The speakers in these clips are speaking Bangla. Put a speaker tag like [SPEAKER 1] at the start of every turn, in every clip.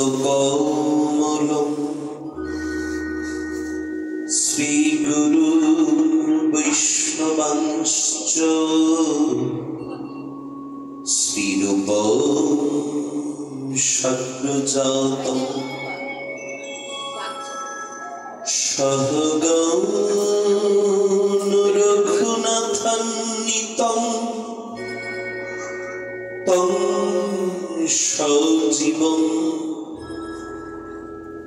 [SPEAKER 1] कमलम् श्रीगुरु वैष्णवांश्च श्रीरूपं शक्नुजातं सहगं रघुनाथान्वितं तं सजीवं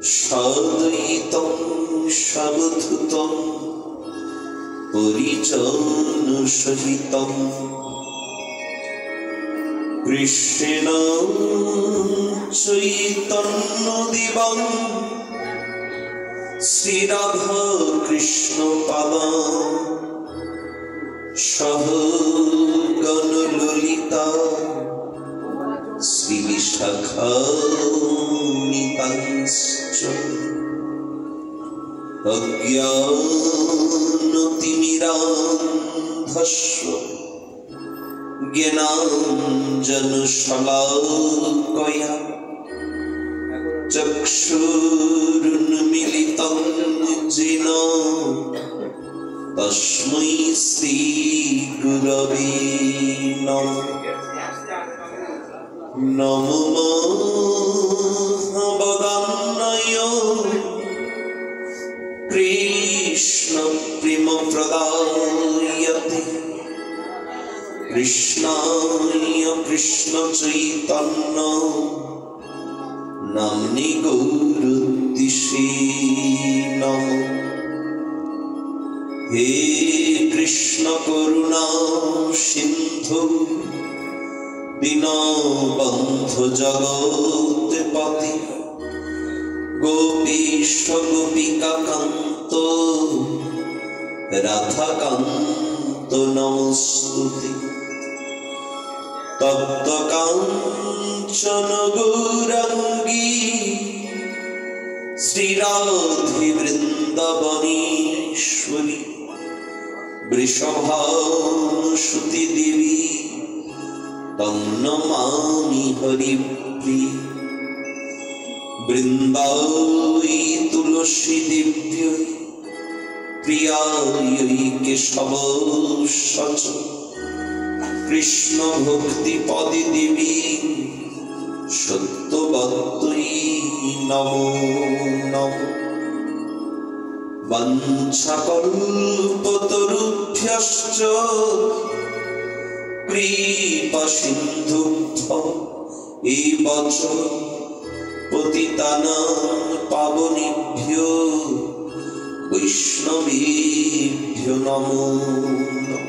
[SPEAKER 1] सद्वैतं सवधूतं परिजनसहितं कृष्णेन चैतन्यदेवं श्रीराधा कृष्णपादां सहगणललिता श्रीविशाखान्वितांश्च अज्ञानतिमिरान्धस्य ज्ञानाञ्जनशलाकया चक्षुरुन्मीलितं येन तस्मै श्रीगुरवे नमः। नमो महावदान्नाय कृष्णप्रेमप्रदायते कृष्णाय कृष्णचैतन्य नाम्नि गौरतिसे नमः। हे कृष्ण करुणा सिन्धु दीनबन्धु जगत्पते गोपीश गोपिकान्त राधाकान्त नमोस्तुते। तप्त कांचन गौरांगी श्रीराधे वृंदावनेश्वरी वृषभानुसुते देवी तं नमामि हरिप्रिये। वृन्दावै तुलसी देव्यै प्रियायै केशवस्य कृष्ण भक्ति पदे देवी सत्यवत्यै नमो नमः। वंशकल्पतरुभ्यश्च कृपासिन्धुभ्यो एव च पतितानां पावनेभ्यो वैष्णवेभ्यो नमो नमः।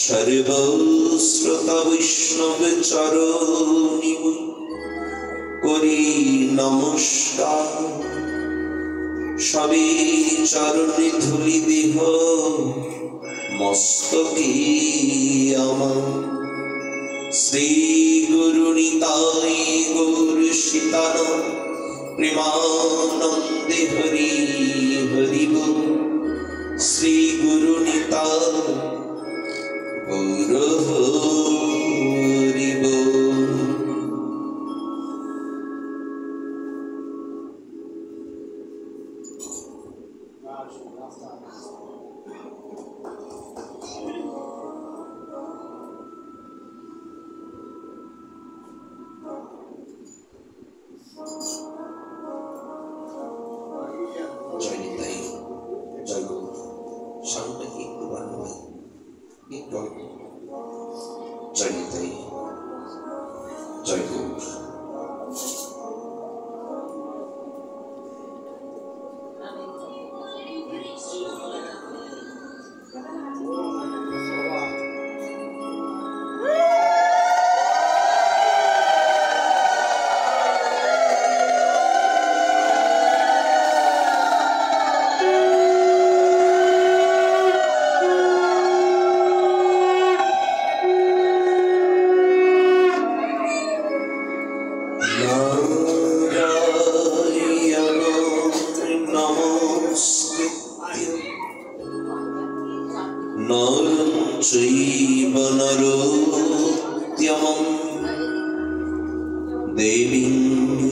[SPEAKER 1] सर्वश्रुता वैष्णवचरणिं करि नमस्कार सबे चरणे धूलि देह मस्तके आमार। श्री गुरु निताई गौर सीताराम प्रेमानंदे हरि हरि बोल। श्री गुरु निताई गौर हरि बोल।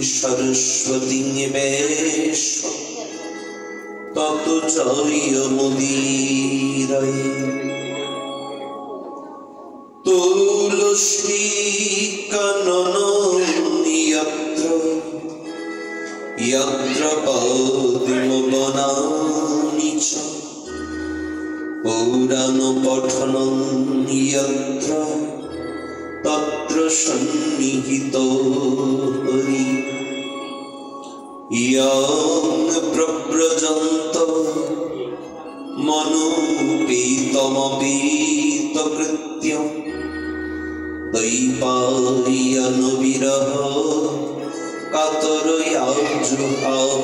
[SPEAKER 1] सरस्वती वेश तत जय मुदीरये तुलसी कानन यत्र यत्र पद्मवनानि च पुराण पठनं यत्र तत्र सन्निहितो हरि यं प्रव्रजन्त मनोपीतमपीतकृत्यं दैपायन विरह कातरया जुहाव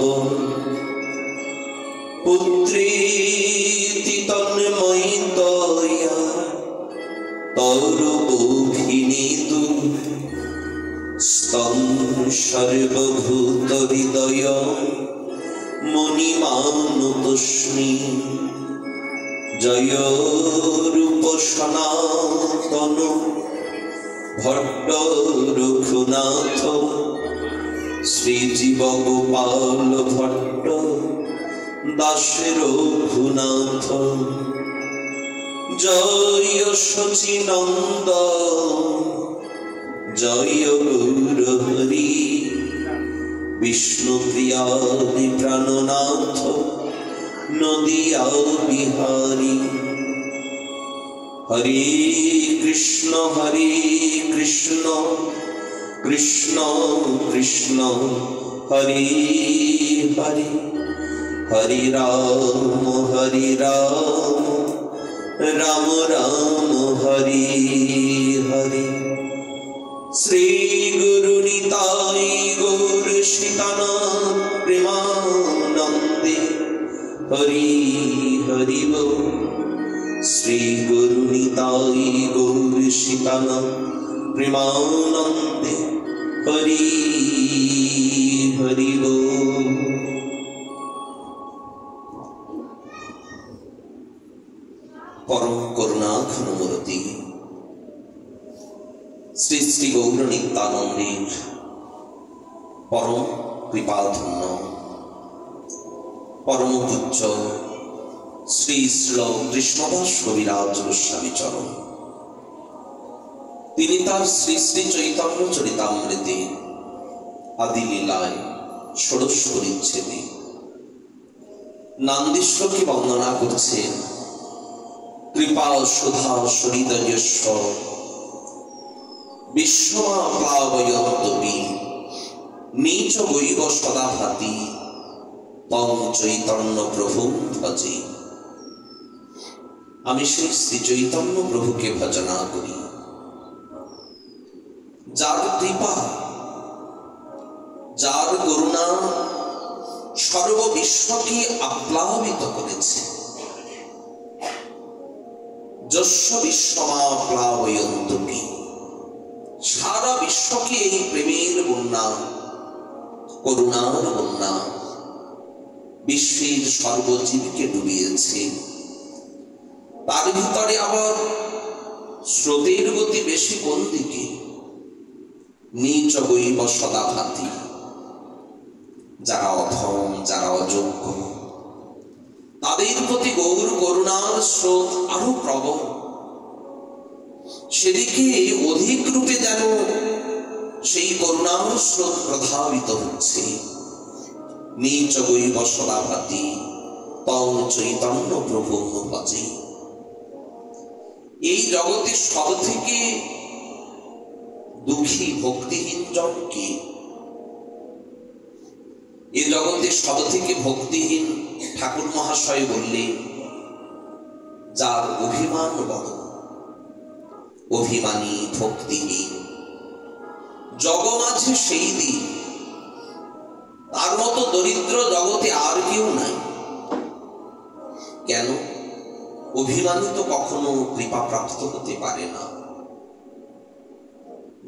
[SPEAKER 1] पुत्रेति तन्मयितया तरुभिनीतु स्तं सर्वभूतहृदय मुनिमानुतोऽस्मि जय रूप सनातन भट्ट रघुनाथ श्रीजीव गोपाल भट्ट दास रघुनाथ जय शचीनंद जय गौरहरि विष्णुप्रिया प्राणनाथ नदिया बिहारी हरे कृष्ण कृष्ण कृष्ण हरे हरे हरे राम राम राम हरे हरे श्री गुरु निताई गौर सीतानाथ प्रेमानंदे हरि हरि बोल श्री गुरु निताई गौर सीतानाथ प्रेमानंदे हरि हरि बोल। परम करुणा घनमूर्ति श्री श्री गौर नित्यानंदेर परम कृपाधन्य परम पूज्य श्री श्री कृष्णदास कविराज गोस्वामी चरण তিনি তার শ্রী শ্রী চৈতন্য চরিতামৃতে আদি লীলায় ষোড়শ পরিচ্ছেদে নন্দিশ্বরকে বন্দনা করছেন। কৃপা সুধা সরিদয়স্ব বিশ্বমা প্লাবয়ন্তপি নীচ গৈব সদা ভাতি তং চৈতন্য প্রভু ভজে। আমি সেই শ্রী চৈতন্য প্রভুকে ভজনা করি যার কৃপা যার করুণা সর্ববিশ্বকে আপ্লাবিত করেছে। যস্য বিশ্বমা প্লাবয়ন্তপি সারা বিশ্বকে এই প্রেমের বন্যা করুণার বন্যা বিশ্বের সর্বজীবকে ডুবিয়েছে। তার ভিতরে আবার স্রোতের গতি বেশি কোন দিকে? নীচ গৈব সদা ভাতি যারা অধম যারা অযোগ্য তাদের প্রতি গৌর করুণার স্রোত আরো প্রবল। সেদিকে অধিক রূপে যেন সেই করুণার স্রোত প্রধাবিত হচ্ছে। নীচ গৈব সদা ভাতি তং চৈতন্য প্রভু ভজে। এই জগতে সব থেকে দুঃখী ভক্তিহীন জনকে, এই জগতে সব থেকে ভক্তিহীন ঠাকুর মহাশয় বললেন যার অভিমান বড়, অভিমানী ভক্তিহীন জগমাঝে সেই দিন তার মতো দরিদ্র জগতে আর কেউ নাই। কেন? অভিমানী তো কখনো কৃপা প্রাপ্ত হতে পারে না।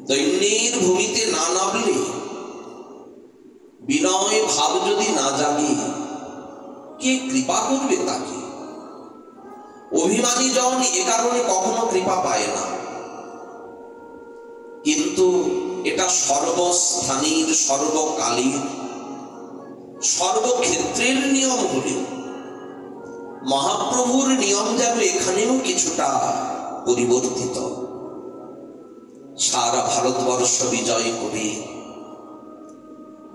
[SPEAKER 1] দৈন্যের ভূমিতে না নামলে, বিনয় ভাব যদি না জাগে, কে কৃপা করবে তাকে? অভিমানী জন এ কারণে কখনো কৃপা পায় না। কিন্তু এটা সর্বস্থানীর, সর্বকালীন, সর্বক্ষেত্রের নিয়ম হলেও মহাপ্রভুর নিয়ম যেন এখানেও কিছুটা পরিবর্তিত। সারা ভারতবর্ষ বিজয় করে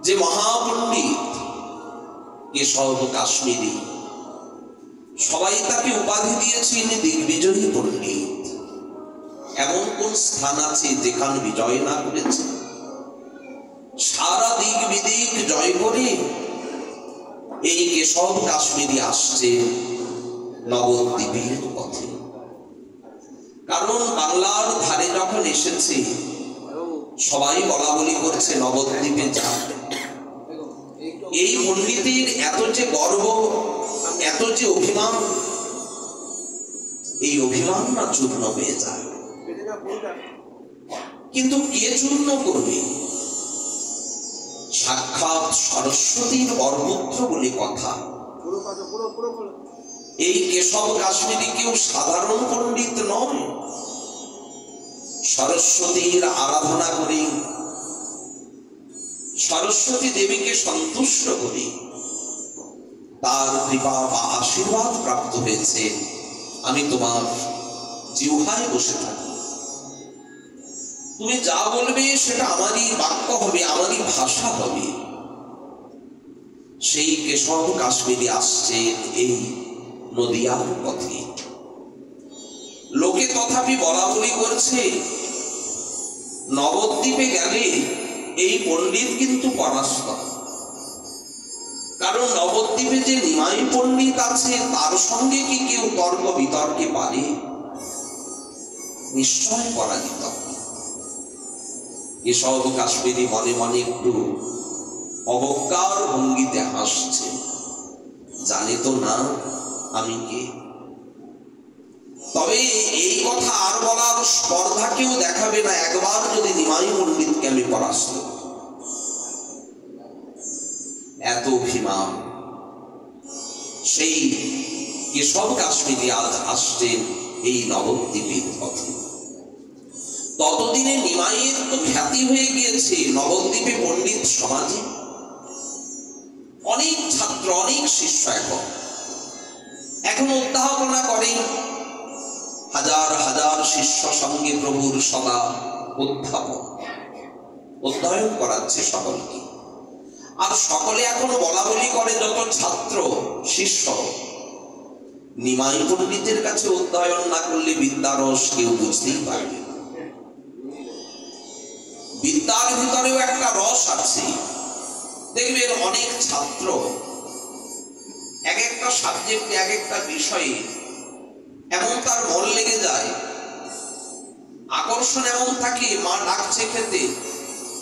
[SPEAKER 1] যে মহাপণ্ডিত কেশব কাশ্মীরি, সবাই তাকে উপাধি দিয়েছেন দিগ্বিজয়ী পণ্ডিত। এমন কোন স্থান আছে যেখানে বিজয় না করেছে? সারা দিক বিদিক জয় করে এই কেশব কাশ্মীরি আসছে নবদ্বীপের পথে। কারণ বাংলার ধারে যখন এসেছে সবাই বলা বলি করছে নবদ্বীপে যান। এই পণ্ডিতের এত যে গর্ব, এত যে অভিমান, এই অভিমান না চূর্ণ হয়ে যায়। কিন্তু কে চূর্ণ করবে? সাক্ষাৎ সরস্বতীর বরপুত্র বলে কথা। এই কেশব কাশ্মীরি কেউ সাধারণ পণ্ডিত নয়। সরস্বতীর আরাধনা করে, সরস্বতী দেবীকে সন্তুষ্ট করে তার কৃপা বা আশীর্বাদ প্রাপ্ত হয়েছে। আমি তোমার জিহ্বায় বসে থাকি, তুমি যা বলবে সেটা আমারই বাক্য হবে, আমারই ভাষা হবে। সেই কেশব কাশ্মীরি আসছেন এই নদিয়ার পথে। লোকে তথাপি বলা বলি করছে নবদ্বীপে গেলে এই পণ্ডিত কিন্তু পরাস্ত। কারণ নবদ্বীপে যে নিমাই পণ্ডিত আছে তার সঙ্গে কি কেউ তর্ক বিতর্কে পারে? নিশ্চয় পরাজিত। কেশব কাশ্মীরি মনে মনে একটু অবজ্ঞার ভঙ্গিতে হাসছে, জানে তো না আমি কে। তবে এই কথা আর বলার স্পর্ধা কেউ দেখাবে না একবার যদি নিমাই পণ্ডিতকে আমি পরাস্ত। এত অভিমান। সেই কেশব কাশ্মীরি আজ আসছেন এই নবদ্বীপের পথে। ততদিনে নিমাইয়ের তো খ্যাতি হয়ে গিয়েছে নবদ্বীপে পণ্ডিত সমাজে। অনেক ছাত্র, অনেক শিষ্য এখন অধ্যাপনা করে। হাজার হাজার শিষ্য সঙ্গে প্রভুর সদা অধ্যাপন, অধ্যয়ন করাচ্ছে সকলকে। আর সকলে এখন বলা বলি করে, যত ছাত্র শিষ্য, নিমাই পণ্ডিতের কাছে অধ্যয়ন না করলে বিদ্যারস কেউ বুঝতেই পারবে না। বিদ্যার ভিতরেও একটা রস আছে। দেখবেন অনেক ছাত্র এক একটা সাবজেক্টে, এক একটা বিষয়ে এমন তার মন লেগে যায়, আকর্ষণ এমন থাকে, মা ডাকছে খেতে,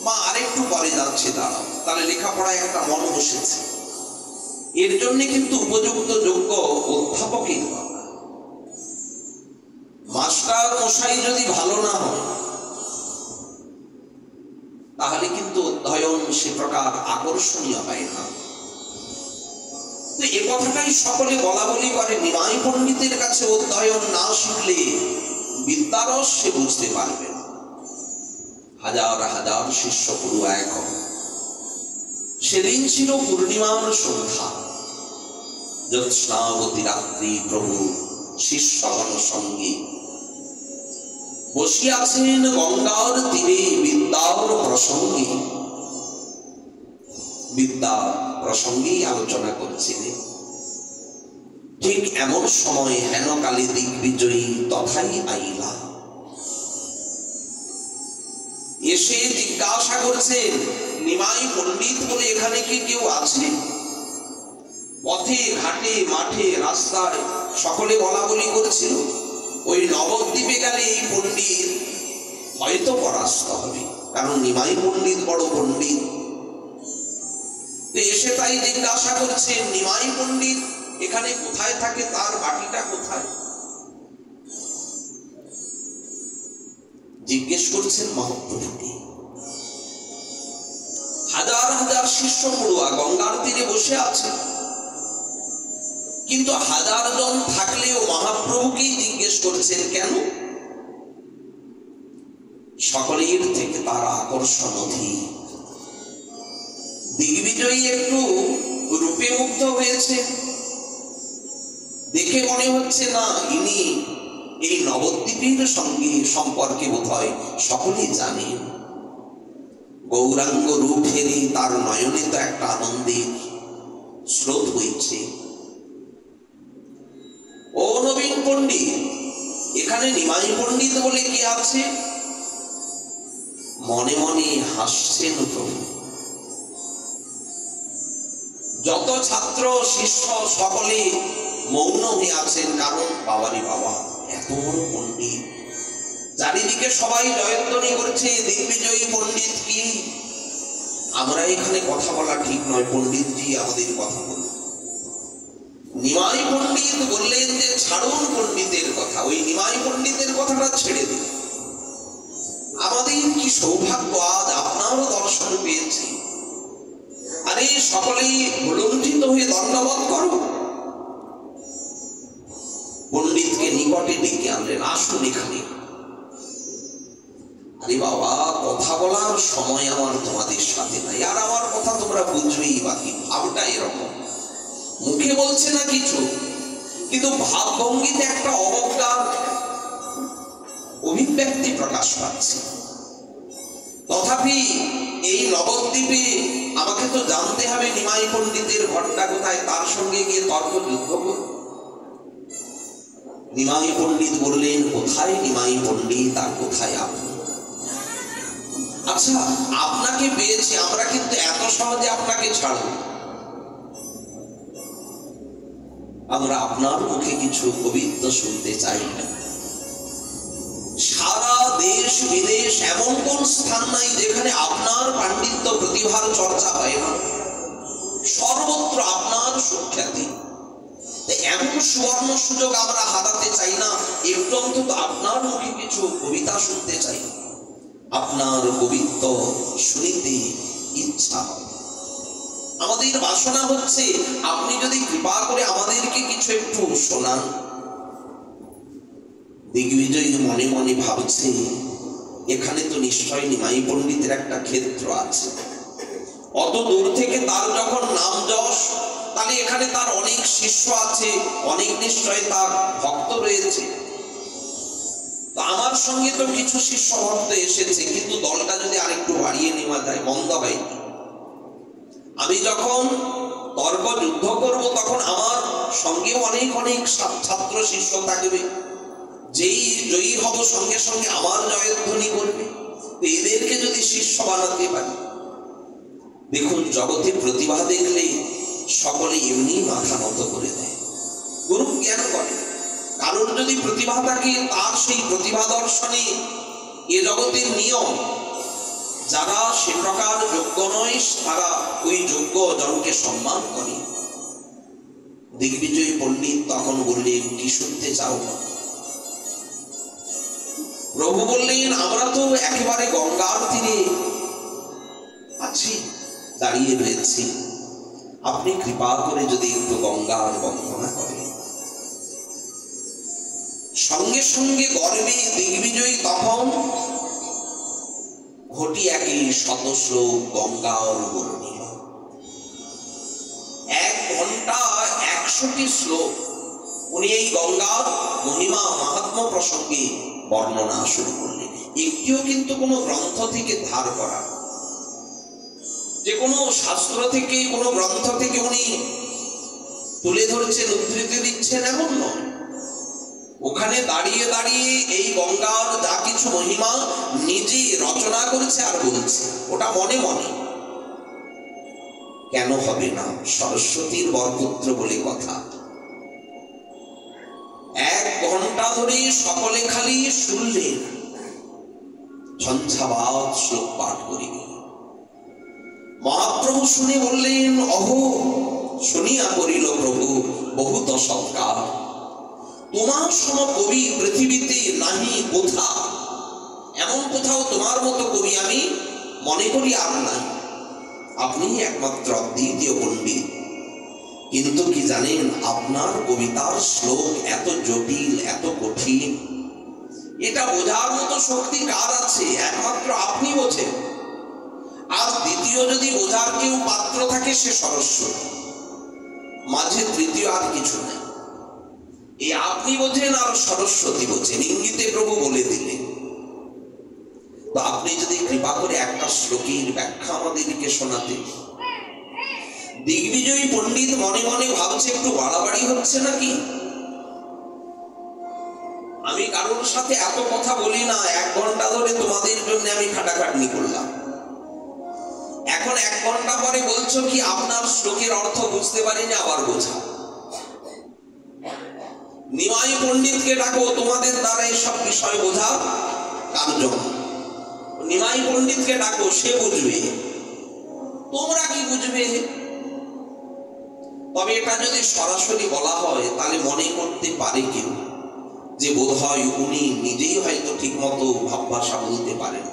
[SPEAKER 1] মা আরেকটু পরে যাচ্ছে, দাঁড়াও, তাহলে লেখাপড়ায় একটা মন বসেছে। এর জন্য কিন্তু উপযুক্ত যোগ্য অধ্যাপকের দরকার। মাস্টার মশাই যদি ভালো না হয় তাহলে কিন্তু অধ্যয়ন সে প্রকার আকর্ষণীয় হয় না। তো এ কথাটাই সকলে বলা বলি করে, নিমাই পণ্ডিতের কাছে অধ্যয়ন না শিখলে বিদ্যারস সে বুঝতে পারবে না। হাজার হাজার শিষ্য গুরু এক। সেদিন ছিল পূর্ণিমার সন্ধ্যা। জ্যোৎস্নাবতী রাত্রি প্রভু শিষ্যগণ সঙ্গে বসিয়াছেন গঙ্গার তীরে বিদ্যার প্রসঙ্গে। বিদ্যা প্রসঙ্গেই আলোচনা করছিলেন। ঠিক এমন সময় হেন কালী দিগ্বিজয়ী তথাই আইলা। এসে জিজ্ঞাসা করছেন, নিমাই পণ্ডিত বলে এখানে কি কেউ আছে? পথে ঘাটে মাঠে রাস্তায় সকলে বলা বলি করেছিল, ওই নবদ্বীপে গেলে এই পণ্ডিত হয়তো পরাস্ত হবে, কারণ নিমাই পণ্ডিত বড় পণ্ডিত। এসে তাই জিজ্ঞাসা করছেন, নিমাই পণ্ডিত এখানে কোথায় থাকে, তার বাটিটা কোথায়? জিজ্ঞেস করছেন মহাপ্রভুকে। হাজার হাজার শিষ্য পড়ুয়া গঙ্গার তীরে বসে আছে, কিন্তু হাজার জন থাকলেও মহাপ্রভুকেই জিজ্ঞেস করছেন কেন? সকলের থেকে তার আকর্ষণ অধিক। দিগ্বিজয়ী একটু রূপে মুগ্ধ হয়েছে, দেখে মনে হচ্ছে না ইনি এই নবদ্বীপের সঙ্গে সম্পর্কে বোধহয় সকলেই জানেন। গৌরাঙ্গ রূপ হেরে তার নয়নে তো একটা আনন্দের স্রোত হয়েছে। ও নবীন পণ্ডিত, এখানে নিমাই পণ্ডিত বলে কি আছে? মনে মনে হাসছেন প্রভু। যত ছাত্র শিষ্য সকলে মৌন হয়ে আছেন, কারণ বাবারি বাবা এত বড় পণ্ডিত, চারিদিকে সবাই জয়ধ্বনি করছে দিগ্বিজয়ী পণ্ডিত কি। আমরা এখানে কথা বলা ঠিক নয়, পণ্ডিতজি আমাদের কথা বলুন। নিমাই পণ্ডিত বললেন যে ছাড়ুন পণ্ডিতের কথা, ওই নিমাই পণ্ডিতের কথাটা ছেড়ে দিন। আমাদের কি সৌভাগ্য আজ আপনারও দর্শন পেয়েছি। আরে সকলেই ভুলুণ্ঠিত হয়ে দণ্ডবোধ করো। পণ্ডিতকে নিকটে ডেকে আনলেন, আসুন এখানে। আরে বাবা, কথা বলার সময় আমার তোমাদের সাথে নাই, আর আমার কথা তোমরা বুঝবেই বাকি। ভাবটা এরকম, মুখে বলছে না কিছু, কিন্তু ভাবভঙ্গিতে একটা অবজ্ঞার অভিব্যক্তি প্রকাশ পাচ্ছে। তথাপি এই নবদ্বীপে আমাকে তো জানতে হবে নিমাই পণ্ডিতের ঘটনা কোথায়, তার সঙ্গে গিয়ে তর্ক যুদ্ধ করব। নিমাই পণ্ডিত বললেন, কোথায় নিমাই পণ্ডিত আর কোথায় আপনি? আচ্ছা, আপনাকে পেয়েছি, আমরা কিন্তু এত সহজে আপনাকে ছাড়ব। আমরা আপনার মুখে কিছু কবিত্ব শুনতে চাই না। সারা দেশ বিদেশ এমন কোন স্থান নাই যেখানে আপনার পাণ্ডিত্য প্রতিভার চর্চা হয় না। সর্বত্র আপনার সুখ্যাতি। এমন সুবর্ণ সুযোগ আমরা হারাতে চাই না। একটু অন্তত আপনার মুখে কিছু কবিতা শুনতে চাই, আপনার কবিত্ব শুনিতে ইচ্ছা হয়। আমাদের বাসনা হচ্ছে আপনি যদি কৃপা করে আমাদেরকে কিছু একটু শোনান। দিগ্বিজয়ী মনে মনে ভাবছে, এখানে তো নিশ্চয় নিমাই পণ্ডিতের একটা ক্ষেত্র আছে। অত দূর থেকে তার যখন নাম যশ, তাহলে এখানে তার অনেক শিষ্য আছে, অনেক নিশ্চয় তার ভক্ত রয়েছে। তো আমার সঙ্গে তো কিছু শিষ্য ভক্ত এসেছে, কিন্তু দলটা যদি আরেকটু বাড়িয়ে নেওয়া যায় মন্দ হয়নি। আমি যখন তর্ক যুদ্ধ করব তখন আমার সঙ্গে অনেক অনেক ছাত্র শিষ্য থাকবে, যেই জয়ী হব সঙ্গে সঙ্গে আমার জয়ধ্বনি করবে। এদেরকে যদি শিষ্য বানাতে পারি, দেখুন জগতে প্রতিভা দেখলে সকলে এমনি মাথা নত করে দেয়, গুরু জ্ঞান করে। কারণ যদি প্রতিভা থাকে, তার সেই প্রতিভা দর্শনে এ জগতের নিয়ম, যারা সে প্রকার যোগ্য নয় তারা ওই যোগ্য জনকে সম্মান করে। দিগ্বিজয়ী পণ্ডিত তখন বললেন, কি শুনতে চাও? প্রভু বললেন, আমরা তো একেবারে গঙ্গার তীরে আছি, দাঁড়িয়ে রয়েছি। আপনি কৃপা করে যদি একটু গঙ্গার বন্দনা করেন। সঙ্গে সঙ্গে গর্বে দিগ্বিজয়ী তখন ঘটি একই শতশ্র গঙ্গার বর্ণিল। 1 ঘন্টা 100টি শ্লোক উনি এই গঙ্গার মহিমা মাহাত্ম্য প্রসঙ্গে বর্ণনা শুরু করলেন। একটিও কিন্তু কোনো গ্রন্থ থেকে ধার করা, যে কোনো শাস্ত্র থেকে কোনো গ্রন্থ থেকে উনি তুলে ধরছেন, উদ্ধৃতি দিচ্ছেন এমন নয়। ওখানে দাঁড়িয়ে দাঁড়িয়ে এই গঙ্গার যা কিছু মহিমা নিজে রচনা করেছে আর বলছে, ওটা মনে মনে। কেন হবে না? সরস্বতীর বরপুত্র বলে কথা। 1 ঘন্টা ধরে সকলে খালি শুনলেন, ঝঞ্ঝাবাত শ্লোক পাঠ করিবে। মহাপ্রভু শুনে বললেন, অহো, শুনিয়া করিল প্রভু বহুত সৎকার। তোমার সম কবি পৃথিবীতে নাহি কোথা, এমন কোথাও তোমার মতো কবি আমি মনে করি আর নাই। আপনি একমাত্র দ্বিতীয় পণ্ডিত। কিন্তু কি জানেন, আপনার কবিতার শ্লোক এত জটিল, এত কঠিন, এটা বোঝার মতো শক্তি কার আছে? একমাত্র আপনি বোঝেন। আর দ্বিতীয় যদি বোঝার কেউ পাত্র থাকে, সে সরস্বতী। মাঝে তৃতীয় আর কিছু নেই। এই আপনি বোঝেন আর সরস্বতী বোঝেন, ইঙ্গিতে প্রভু বলে দিলেন। তো আপনি যদি কৃপা করে একটা শ্লোকের ব্যাখ্যা আমাদেরকে শোনাতে। দিগ্বিজয়ী পণ্ডিত মনে মনে ভাবছে একটু বাড়াবাড়ি হচ্ছে নাকি। আমি কারোর সাথে এত কথা বলি না, 1 ঘন্টা ধরে তোমাদের জন্য আমি খাটাখাটনি করলাম। এখন 1 ঘন্টা পরে বলছো কি আপনার শ্লোকের অর্থ বুঝতে পারিনি, আবার বোঝা। নিমাই পণ্ডিতকে ডাকো, তোমাদের দ্বারা এসব বিষয় বোঝা কার জন্য। নিমাই পণ্ডিতকে ডাকো, সে বুঝবে, তোমরা কি বুঝবে? তবে এটা যদি সরাসরি বলা হয়, তাহলে মনে করতে পারে কেউ যে বোধ হয় উনি নিজেই হয়তো ঠিক মতো ভাবভাষা বলতে পারেন।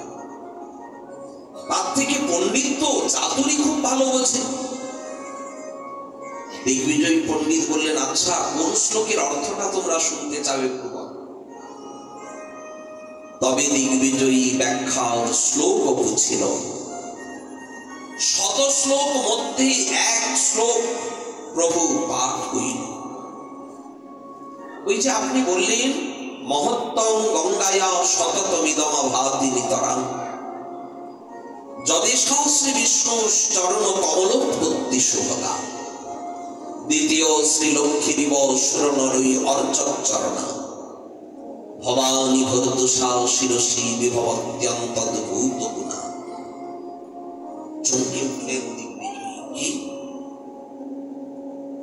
[SPEAKER 1] তার থেকে পণ্ডিত তো চাতুরি খুব ভালো বোঝে। দিগ্বিজয়ী পণ্ডিত বললেন, আচ্ছা কোন শ্লোকের অর্থটা তোমরা শুনতে চাও একটু বল। তবে দিগ্বিজয়ী ব্যাখ্যার শ্লোক বুঝছিল। 100 শ্লোক মধ্যে 1 শ্লোক প্রভু পাঠ হইল। ওই যে আপনি বললেন, মহত্তম গঙ্গায়া শততমিদম ভাতি নিতরাং যদেশাশ্রী বিষ্ণু চরণ কমলোৎপত্তি শুভদা। দ্বিতীয় শ্রীলক্ষ্মী দিবস নরই অর্চরণা ভবানী ভরদোষা শিরসী বিভবত্যন্তদ্ভূত গুণা। চমকে উঠলেন দিগ্বিজয়ী।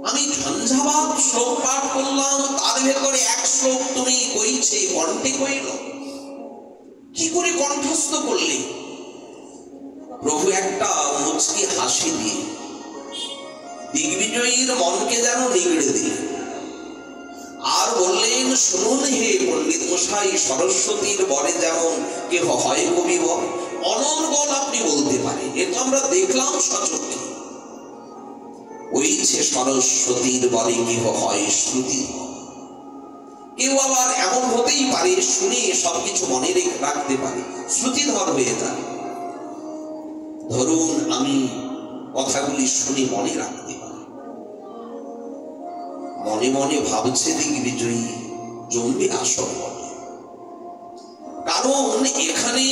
[SPEAKER 1] আমি ঝঞ্ঝাবাদ শ্লোক পাঠ করলাম, তার ভেতরে 1 শ্লোক তুমি কইছে কণ্ঠে কইল, কি করে কণ্ঠস্থ করলে? প্রভু একটা মুচকি হাসি দিয়ে দিগ্বিজয়ীর মনকে যেন নিগড়ে দিলেন, আর বললেন, শুনুন হে পণ্ডিত মশাই, সরস্বতীর বরে যেমন কেহ হয় কবিবর, অনর্গল আপনি বলতে পারেন, এ তো আমরা দেখলাম সচক্ষে। ওইছে সরস্বতীর বরে কেহ হয় শ্রুতি। কেউ আবার এমন হতেই পারে শুনে সবকিছু মনে রাখতে পারে, শ্রুতিধর হয়ে যায়। ধরুন আমি কথাগুলি শুনে মনে রাখতে পারি। মনে মনে ভাবছে দিগ্বিজয়ী, জমবে আসর বটে। কারণ এখানে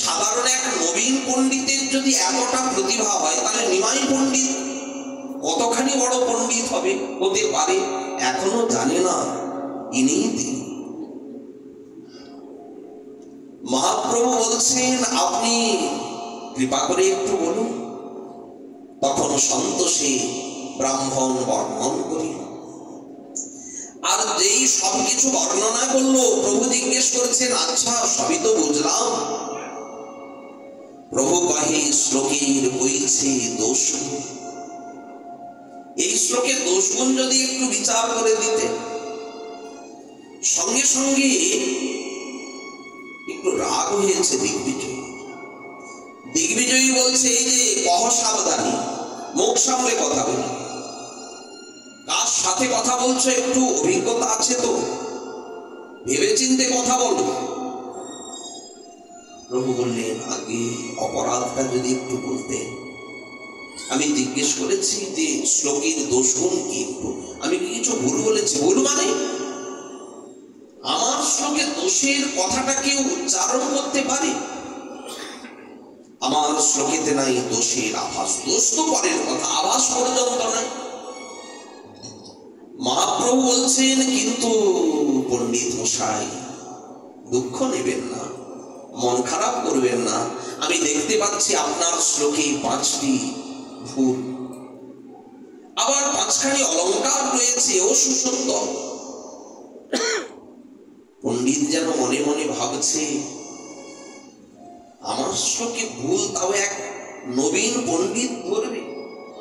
[SPEAKER 1] সাধারণ এক নবীন পণ্ডিতের যদি এতটা প্রতিভা হয়, তাহলে নিমাই পণ্ডিত কতখানি বড় পণ্ডিত হতে পারে এখনো জানে না ইনি তিনি। মহাপ্রভু বলছেন, আপনি কৃপা করে একটু বলুন। তখন সন্তোষে ব্রাহ্মণ বর্ণন করি। আর যেই সবকিছু বর্ণনা করলো, প্রভু জিজ্ঞেস করছেন, আচ্ছা সবই তো বুঝলাম। প্রভু কহে, শ্লোকের বইছে দোষ। এই শ্লোকের দোষগুণ যদি একটু বিচার করে দিতে। সঙ্গে সঙ্গে একটু রাগ হয়েছে দিগ্বিজয়ী। দিগ্বিজয়ী বলছে, এই যে কহ সাবধানী, মুখ সামলে কথা বলি। কার সাথে কথা বলছো একটু অভিজ্ঞতা আছে তো, ভেবে চিন্তে কথা বলো। প্রভু বললেন, আগে অপরাধটা যদি একটু বলতে। আমি জিজ্ঞেস করেছি যে শ্লোকের দোষগুণ কি, আমি কি কিছু ভুল বলেছি? ভুল মানে আমার শ্লোকের দোষের কথাটা কেউ উচ্চারণ করতে পারে? আমার শ্লোকেতে নাই দোষের আভাস। দোষ তো পরের কথা, আভাস পর্যন্ত নাই। মহাপ্রভু বলছেন, কিন্তু পণ্ডিত মশাই দুঃখ নেবেন না, মন খারাপ করবেন না। আমি দেখতে পাচ্ছি আপনার শ্লোকে 5টি ভুল, আবার 5খানি অলঙ্কার রয়েছে ও সুসত্য। পণ্ডিত যেন মনে মনে ভাবছে, আমার শ্লোকে ভুল, তাও এক নবীন পণ্ডিত ধরবে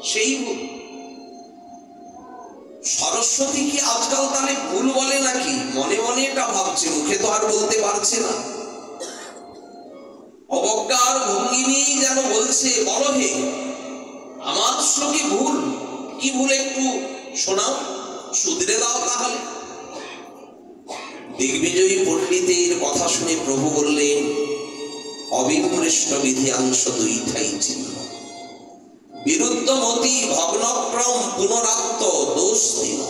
[SPEAKER 1] সেই ভুল। সরস্বতী কি আজকাল তাহলে ভুল বলে নাকি? মনে মনে এটা ভাবছে, মুখে তো আর বলতে পারছে না। অবজ্ঞার ভঙ্গি নিয়েই যেন বলছে, বলো হে, আমার শ্লোকে ভুল। কি ভুল একটু শোনাও, শুধরে দাও। তাহলে দিগ্বিজয়ী পণ্ডিতের কথা শুনে প্রভু বললেন, অবিমৃষ্ট বিধিয়াংশ দুইটাই চিহ্ন, বিরুদ্ধ মতি ভগ্নক্রম পুনরাত্ম দোষ দিন।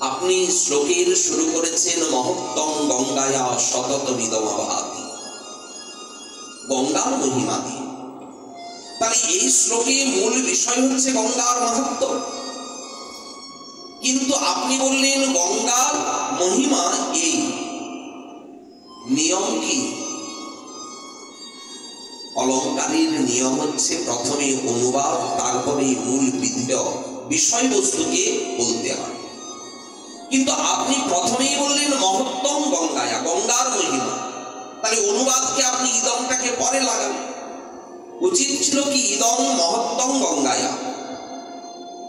[SPEAKER 1] আপনি শ্লোকের শুরু করেছেন মহত্তম গঙ্গায়া সতত বিদমাভাতি, গঙ্গার মহিমা দিয়ে। তাহলে এই শ্লোকে মূল বিষয় হচ্ছে গঙ্গার মাহাত্ম্য, কিন্তু আপনি বললেন গঙ্গার মহিমা এই, নিয়ম কি? অলঙ্কারের নিয়ম হচ্ছে প্রথমে অনুবাদ, তারপরে মূল বিষয়বস্তুকে বলতে হয়। কিন্তু আপনি প্রথমেই বললেন মহত্তম গঙ্গায়া, গঙ্গার মহিমা, তাহলে অনুবাদকে আপনি ইদমটাকে পরে লাগান। উচিত ছিল কি ইদম মহত্তম গঙ্গায়া,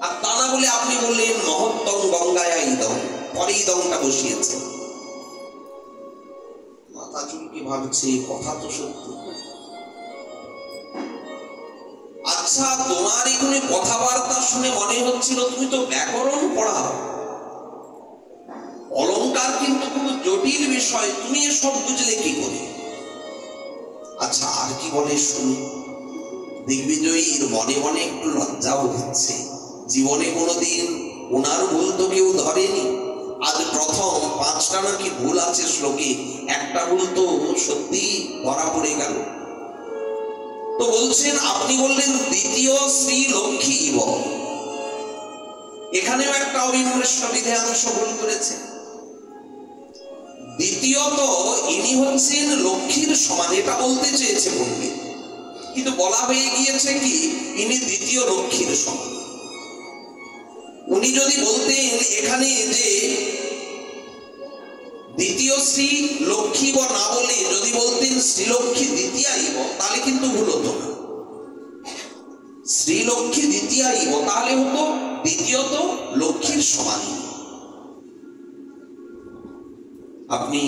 [SPEAKER 1] আর তা না বলে আপনি বললেন মহত্তম গঙ্গায়া ইদম, পরে ইদমটা বসিয়েছে। মাথা চুলকে ভাবছে কথা তো সত্যি। আচ্ছা, তোমার এখানে কথাবার্তা শুনে মনে হচ্ছিল তুমি তো ব্যাকরণ পড়াও, অলঙ্কার কিন্তু খুব জটিল বিষয়, তুমি এসব বুঝলে কি করে? আচ্ছা, আর কি বলে শুনি। দিগ্বিজয়ীর মনে মনে একটু লজ্জাও হচ্ছে, জীবনে কোনোদিন ওনার ভুল তো কেউ ধরেনি, আজ প্রথম 5টা নাকি ভুল আছে শ্লোকে, একটা ভুল তো সত্যি ধরা পড়ে গেল। তো বলছেন, আপনি বললেন দ্বিতীয় শ্রী লক্ষ্মী ইব, এখানেও একটা অবিমৃষ্ট বিধিয়াংশ ভুল করেছে। দ্বিতীয়ত ইনি হচ্ছেন লক্ষ্মীর সমান, এটা বলতে চেয়েছে পণ্ডিত, কিন্তু বলা হয়ে গিয়েছে কি ইনি দ্বিতীয় লক্ষ্মীর সমান। উনি যদি বলতেন এখানে যে দ্বিতীয় শ্রী লক্ষ্মী বা না বলে যদি বলতেন শ্রীলক্ষ্মী দ্বিতীয়া ইব, তাহলে কিন্তু ভুল হতো না। শ্রীলক্ষ্মী দ্বিতীয়া ইব তাহলে হতো দ্বিতীয়ত লক্ষ্মীর সমান। আপনি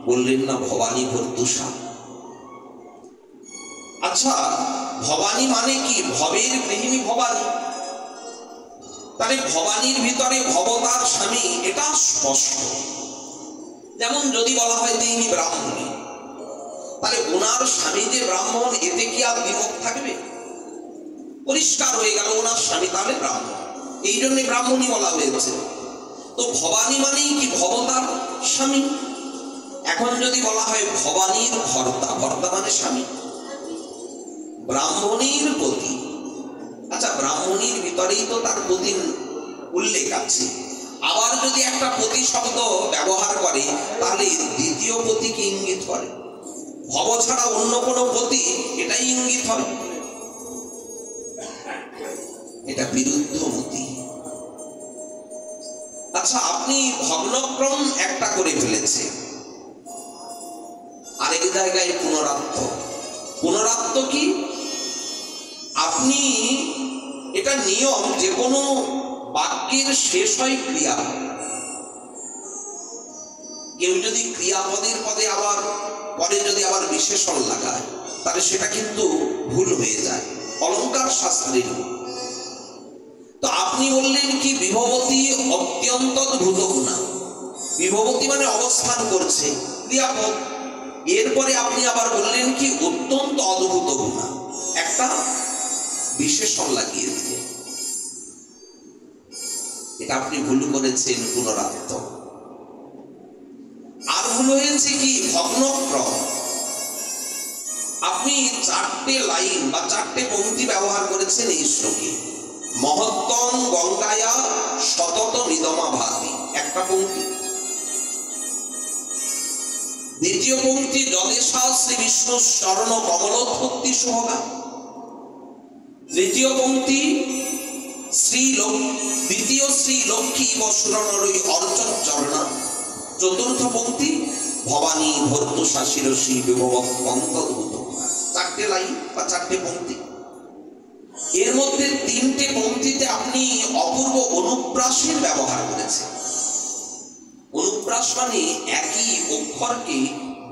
[SPEAKER 1] বললেন না ভবানী ভর্তুষা। আচ্ছা, ভবানী মানে কি? ভবের গৃহিণী ভবানী, তাহলে ভবানীর ভিতরে ভবতার স্বামী, এটা স্পষ্ট। যেমন যদি বলা হয় যে ইনি ব্রাহ্মণী, তাহলে ওনার স্বামী যে ব্রাহ্মণ, এতে কি আর দ্বিমত থাকবে? পরিষ্কার হয়ে গেল ওনার স্বামী তাহলে ব্রাহ্মণ, এই জন্য ব্রাহ্মণী বলা হয়েছে। তো ভবানী মানেই কি ভবতার স্বামী। এখন যদি বলা হয় ভবানীর ভর্তা, ভর্তা মানে স্বামী, ব্রাহ্মণীর পতি, আচ্ছা ব্রাহ্মণীর ভিতরেই তো তার পতির উল্লেখ আছে। আবার যদি একটা পতি শব্দ ব্যবহার করে তাহলে দ্বিতীয় পতিকে ইঙ্গিত করে, ভব ছাড়া অন্য কোনো পতি এটাই ইঙ্গিত হয়, এটা বিরুদ্ধ মতি। আচ্ছা, আপনি ভগ্নক্রম একটা করে ফেলেছে, আরেক জায়গায় পুনরাত্ম। পুনরাত্ম কি? আপনি এটা নিয়ম, যে কোনো বাক্যের শেষ হয় ক্রিয়া, কেউ যদি ক্রিয়াপদের পদে আবার পরে যদি আবার বিশেষণ লাগায় তাহলে সেটা কিন্তু ভুল হয়ে যায়, অলঙ্কার শাস্ত্রের। তো আপনি বললেন কি বিভবতী অত্যন্ত ভূত গুণা, বিভবতী মানে অবস্থান করছে ক্রিয়াপদ, এরপরে আপনি আবার বললেন কি অত্যন্ত অদ্ভুত গুণা, একটা বিশেষণ লাগিয়ে দিয়ে, এটা আপনি ভুল করেছেন পুনরাত্ম। আর ভুল হয়েছে কি ভগ্নক্রম, আপনি 4টে লাইন বা 4টে পংক্তি ব্যবহার করেছেন এই শ্লোকে। মহত্তম গঙ্গায়া সতত নিদমা ভাতি, একটা পংক্তি। দ্বিতীয় পংক্তি যদেশা শ্রী বিষ্ণু চরণ কমলোৎপত্তি শুভগা। তৃতীয় পংক্তি দ্বিতীয় শ্রী লক্ষ্মী বসুরণরই অর্চন চরণা। চতুর্থ পংক্তি ভবানী ভর্তুষা শিরসী বিভবৎ অন্তর্ভূত। 4টে লাইন বা 4টে পংক্তি। এর মধ্যে 3টে পংক্তিতে আপনি অপূর্ব অনুপ্রাসের ব্যবহার করেছেন। অনুপ্রাস মানে একই অক্ষরকে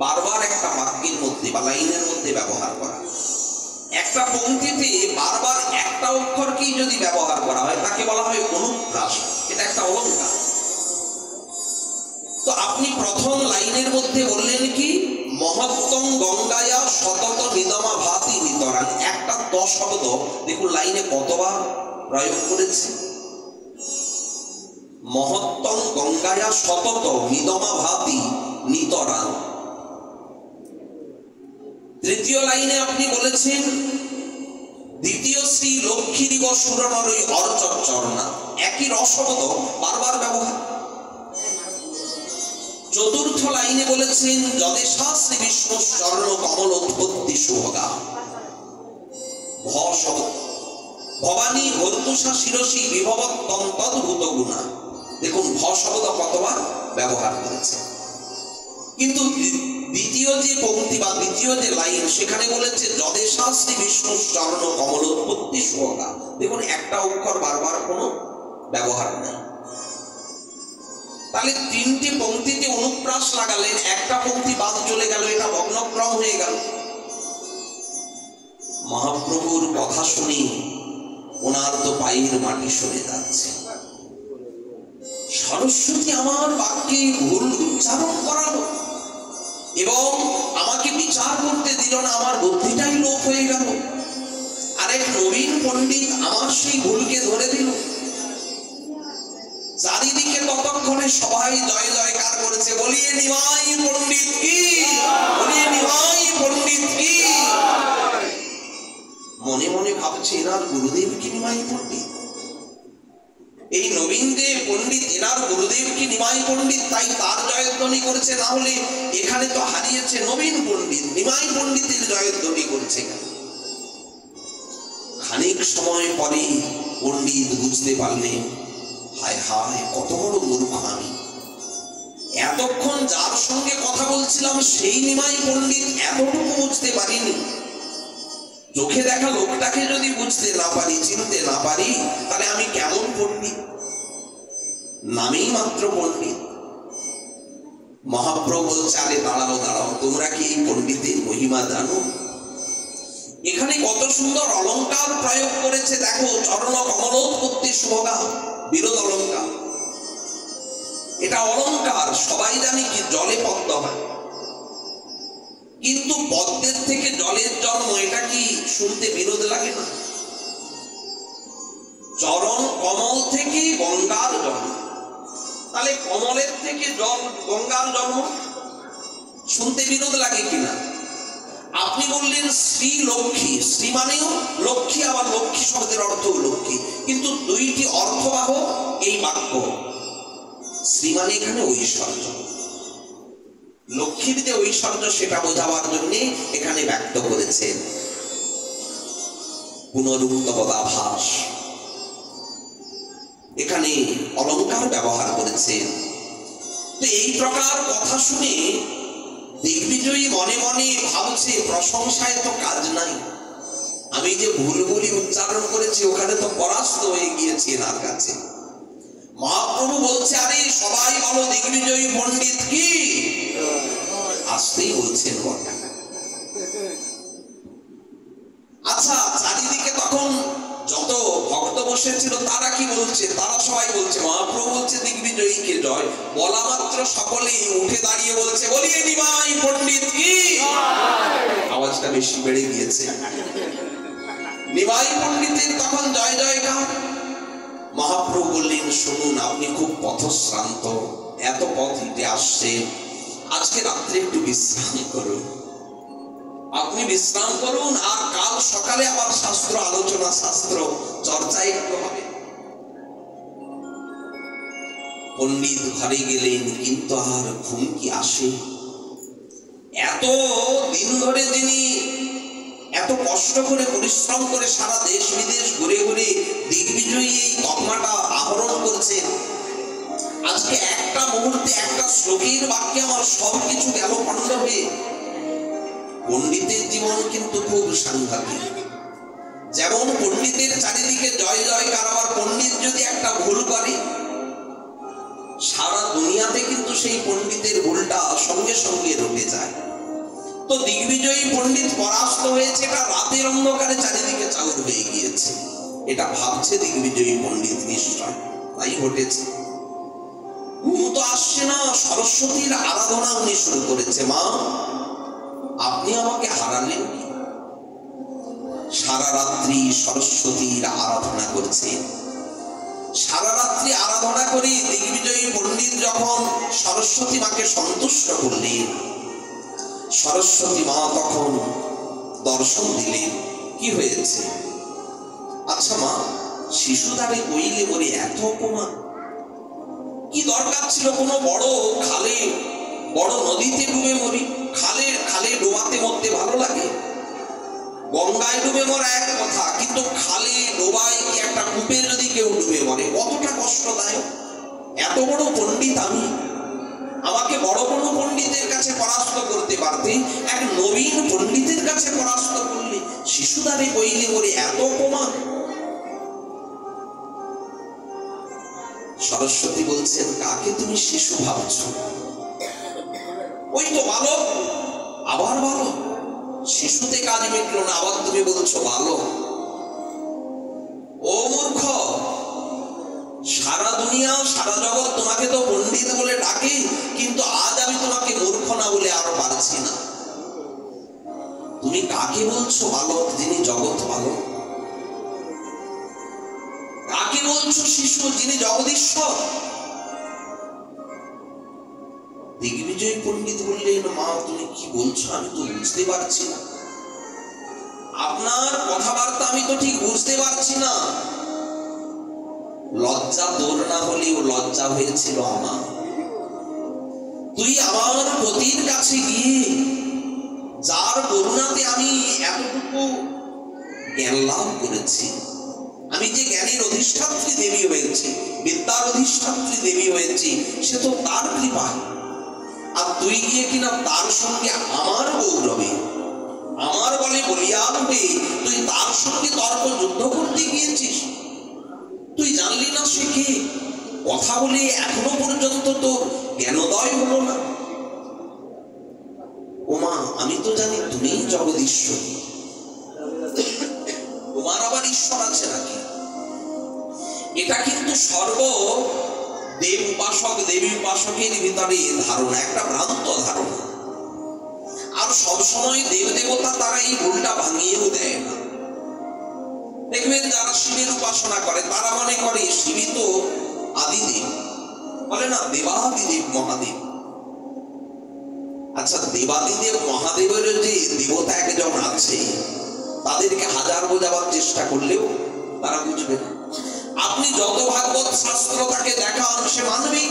[SPEAKER 1] বারবার একটা বাক্যের মধ্যে বা লাইনের মধ্যে ব্যবহার করা। একটা পংক্তিতে বারবার একটা অক্ষরকেই যদি ব্যবহার করা হয় তাকে বলা হয় অনুপ্রাস, এটা একটা অলঙ্কার। আপনি প্রথম লাইনের মধ্যে বললেন কি, মহত্তম গঙ্গায়া সতত নিদমা ভাতি নিতরাং। একটা ত শব্দ দেখুন লাইনে কতবার প্রয়োগ করেছে। মহত্তম গঙ্গায়া সতত নিদমা ভাতি নিতরাং। তৃতীয় লাইনে আপনি বলেছেন দ্বিতীয় শ্রী লক্ষ্মী দিবস সুরনরই অর্চরণা, একই রসশব্দ বারবার ব্যবহার। চতুর্থ লাইনে বলেছেন যদেশা শ্রী বিষ্ণু চরণ কমল উৎপত্তি সুভগা। ভ শব্দ ভবানী ভর্তুষা শিরসী বিভবত্তম তদ্ভূত গুণা। দেখুন ভ শব্দ কতবার ব্যবহার করেছে। কিন্তু দ্বিতীয় যে পংক্তি বা দ্বিতীয় যে লাইন সেখানে বলেছে যদেশা শ্রী বিষ্ণু চরণ কমল উৎপত্তি সুভগা। দেখুন একটা অক্ষর বারবার কোনো ব্যবহার নেই। তাহলে তিনটি পংক্তিতে অনুপ্রাস লাগালেন, একটা পংক্তি বাদ চলে গেল, এটা ভগ্নক্রম হয়ে গেল। মহাপ্রভুর কথা শুনি ওনার তো পায়ের মাটি সরে যাচ্ছে। সরস্বতী আমার বাক্যে ভুল উচ্চারণ করালো এবং আমাকে বিচার করতে দিল না, আমার বুদ্ধিটাই লোপ হয়ে গেল। আরেক নবীন পণ্ডিত আমার সেই ভুলকে ধরে দিল। চারিদিকে ততক্ষণে সবাই জয় জয়কার করেছে, বলিয়ে নিমাই পণ্ডিত কি, বলিয়ে নিমাই পণ্ডিত কি। মনে মনে ভাবছে এনার গুরুদেব কি নিমাই পণ্ডিত, এই নবীন দেব পণ্ডিত এনার গুরুদেব কি নিমাই পণ্ডিত, তাই তার জয়ধ্বনি করেছে। না হলে এখানে তো হারিয়েছে নবীন পণ্ডিত, নিমাই পণ্ডিতের জয়ধ্বনি করছে। খানিক সময় পরে পণ্ডিত বুঝতে পারলেন, হায় হায় কত বড় মূর্খ আমি। এতক্ষণ যার সঙ্গে কথা বলছিলাম সেই নিমাই পণ্ডিত, এতটুকু বুঝতে পারিনি। চোখে দেখা লোকটাকে যদি বুঝতে না পারি, চিনতে না পারি, তাহলে আমি কেমন পণ্ডিত? নামেই মাত্র পণ্ডিত। মহাপ্রভু বলছে, আরে দাঁড়াও দাঁড়াও, তোমরা কি এই পণ্ডিতের মহিমা জানো? এখানে কত সুন্দর অলংকার প্রয়োগ করেছে দেখো, চরণ কমলোৎপত্তি সুভগা, বিরোধ অলংকার। এটা অলংকার সবাই জানি কি জলে পদ্ম হয়, কিন্তু পদ্মের থেকে জলের জন্ম, এটা কি শুনতে বিরোধ লাগে না? চরণ কমল থেকে গঙ্গার জন্ম, তাহলে কমলের থেকে জল গঙ্গার জন্ম, শুনতে বিরোধ লাগে কিনা? আপনি বললেন শ্রী লক্ষ্মী, শ্রী মানেও লক্ষ্মী, আবার লক্ষ্মী শব্দের অর্থ লক্ষ্মী, কিন্তু দুইটি অর্থবাহ এই বাক্য। শ্রী মানে এখানে ঐশ্বর্য, লক্ষ্মীর যে ঐশ্বর্য সেটা বোঝাবার জন্য এখানে ব্যক্ত করেছেন পুনরুক্ত পদাভাস। এখানে অলংকার ব্যবহার করেছেন। তো এই প্রকার কথা শুনে দিগ্বিজয়ী মনে মনে ভাবছে প্রশংসায় তো কাজ নাই, আমি যে ভুলগুলি উচ্চারণ করেছি ওখানে তো পরাস্ত হয়ে গিয়েছি এনার কাছে। মহাপ্রভু বলছে, আরে সবাই বলো দিগ্বিজয়ী পণ্ডিত কি, আসতেই বলছেন বটে। আচ্ছা, চারিদিকে তখন যত ভক্ত বসেছিল তারা কি বলছে? তারা সবাই বলছে, মহাপ্রভু বলছে দিগ্বিজয়ীকে জয়, বলা মাত্র সকলেই উঠে দাঁড়িয়ে বলছে, বলিয়ে নিমাই পণ্ডিত কি। আওয়াজটা বেশি বেড়ে গিয়েছে। নিমাই পণ্ডিতের তখন জয় জয়কার। মহাপ্রভু বললেন, শুনুন, আপনি খুব পথশ্রান্ত, এত পথ হেঁটে আসছেন, আজকে রাত্রে একটু বিশ্রাম করুন। আপনি বিশ্রাম করুন, আর কাল সকালে আবার শাস্ত্র আলোচনা, শাস্ত্র চর্চা একটু হবে। পণ্ডিত ঘরে গেলেন, কিন্তু আর ঘুম কি আসে? এত দিন ধরে তিনি এত কষ্ট করে পরিশ্রম করে সারা দেশ বিদেশ ঘুরে ঘুরে দিগ্বিজয়ী এই তকমাটা আহরণ করছেন, আজকে একটা মুহূর্তে একটা শ্লোকের বাক্যে আমার সবকিছু গেল পণ্ড হয়ে। পণ্ডিতের জীবন কিন্তু খুব সাংঘাতিক। যেমন পণ্ডিতের চারিদিকে জয় জয়কার, আবার পণ্ডিত যদি একটা ভুল করে সারা দুনিয়াতে কিন্তু সেই পণ্ডিতের ভুলটা সঙ্গে সঙ্গে রটে যায়। তো দিগ্বিজয়ী পণ্ডিত পরাস্ত হয়েছে, এটা রাতের অন্ধকারে চারিদিকে চাউর হয়ে গিয়েছে, এটা ভাবছে দিগ্বিজয়ী পণ্ডিত নিশ্চয় তাই ঘটেছে। ঘুম তো আসছে না, সরস্বতীর আরাধনা উনি শুরু করেছে। মা, আপনি আমাকে হারালেন কি? সারা রাত্রি সরস্বতীর আরাধনা করছে। সারা রাত্রি আরাধনা করে দিগ্বিজয়ী পণ্ডিত যখন সরস্বতী মাকে সন্তুষ্ট করলেন, সরস্বতী মা তখন দর্শন দিলেন। কি হয়েছে? আচ্ছা মা, শিশুদারে কইলে বলে এত অপমান কি দরকার ছিল? কোনো বড় খালে, বড় নদীতে ডুবে মরি? খালে ডোবাতে মরতে ভালো লাগে? গঙ্গায় ডুবে মরা এক কথা, কিন্তু খালে ডোবায় কি একটা কূপে যদি কেউ ডুবে মরে কতটা কষ্টদায়ক। এত বড় পণ্ডিত আমি, আমাকে বড় বড় পণ্ডিতের কাছে পরাস্ত করতে পারতে, এক নবীন পণ্ডিতের কাছে পরাস্ত করলে শিশুদারে কইলে বলে এত অপমান। সরস্বতী বলছেন, কাকে তুমি শিশু ভাবছ? ওই তো বালক। আবার বালক? শিশুতে কাজ মিটলো না, আবার তুমি বলছো বালক? ও মূর্খ, সারা দুনিয়া সারা জগৎ তোমাকে তো পণ্ডিত বলে ডাকে, কিন্তু আজ আমি তোমাকে মূর্খ না বলে আর পারছি না। তুমি কাকে বলছো বালক, যিনি জগৎ বালক? কাকে বলছো শিশু, যিনি জগদীশ্বর? দিগ্বিজয় পণ্ডিত বললেন, মা তুমি কি বলছো আমি তো বুঝতে পারছি না, আপনার কথাবার্তা আমি তো ঠিক বুঝতে পারছি না। লজ্জা তোর না হলেও লজ্জা হয়েছিল আমার। তুই আমার পতির কাছে গিয়ে, যার করুণাতে আমি এতটুকু জ্ঞান লাভ করেছি, আমি যে জ্ঞানের অধিষ্ঠাত্রী দেবী হয়েছি, বিদ্যার অধিষ্ঠাত্রী দেবী হয়েছি, সে তো তার কৃপা। আর তুই গিয়ে কিনা তার সঙ্গে আমার গৌরবে, আমার বলে বলিয়ান হয়ে তুই তার সঙ্গে তর্ক যুদ্ধ করতে গিয়েছিস। তুই জানলি না সে কে? কথা বলে এখনো পর্যন্ত তোর জ্ঞানোদয় হলো না। ওমা, আমি তো জানি তুমি জগদীশ্বর, তোমার আবার ঈশ্বর আছে নাকি? এটা কিন্তু সর্ব দেব উপাসক দেবী উপাসকের ভিতরে ধারণা, একটা ভ্রান্ত ধারণা। আর সবসময় দেব দেবতা তারা এই ভুলটা ভাঙিয়েও দেয় না। দেখবেন যারা শিবের উপাসনা করে তারা মনে করে শিবই তো আদিদেব, বলে না দেবাদিদেব মহাদেব। আচ্ছা, দেবাদিদেব মহাদেবের যে দেবতা একজন আছে, তাদেরকে হাজার বোঝাবার চেষ্টা করলেও তারা বুঝবে না। আপনি যত ভাগবত শাস্ত্র তাকে দেখান, সে মানবে।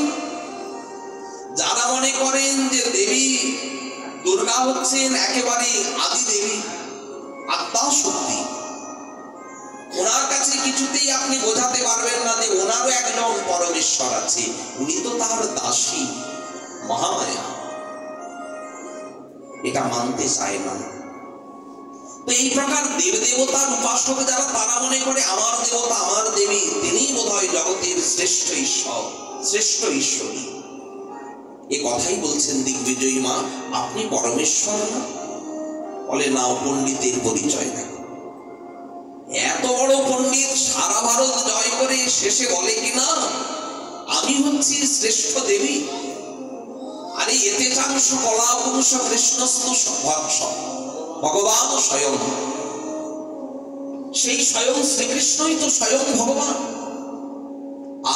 [SPEAKER 1] যারা মনে করেন যে দেবী দুর্গা হচ্ছেন একেবারে আদি দেবী, আত্মা শক্তি, ওনার কাছে কিছুতেই আপনি বোঝাতে পারবেন না যে ওনারও একজন পরমেশ্বর আছে, উনি তো তার দাসী মহামায়া। এটা মানতে চায় না। তো এই প্রকার দেব দেবতার উপাসক যারা, তারা মনে করে আমার দেবতা আমার দেবী তিনিই বোধহয় জগতের শ্রেষ্ঠ ঈশ্বর, শ্রেষ্ঠ ঈশ্বরী। এ কথাই বলছেন দিগ্বিজয়ী মা, আপনি পরমেশ্বর না? বলে না, পণ্ডিতের পরিচয় না। এত বড় পণ্ডিত সারা ভারত জয় করে শেষে বলে কিনা আমি হচ্ছি শ্রেষ্ঠ দেবী। আরে এতে চাংশ কলা পুরুষ কৃষ্ণস্তু ভগবান স্বয়ং, সেই স্বয়ং শ্রীকৃষ্ণই তো স্বয়ং ভগবান।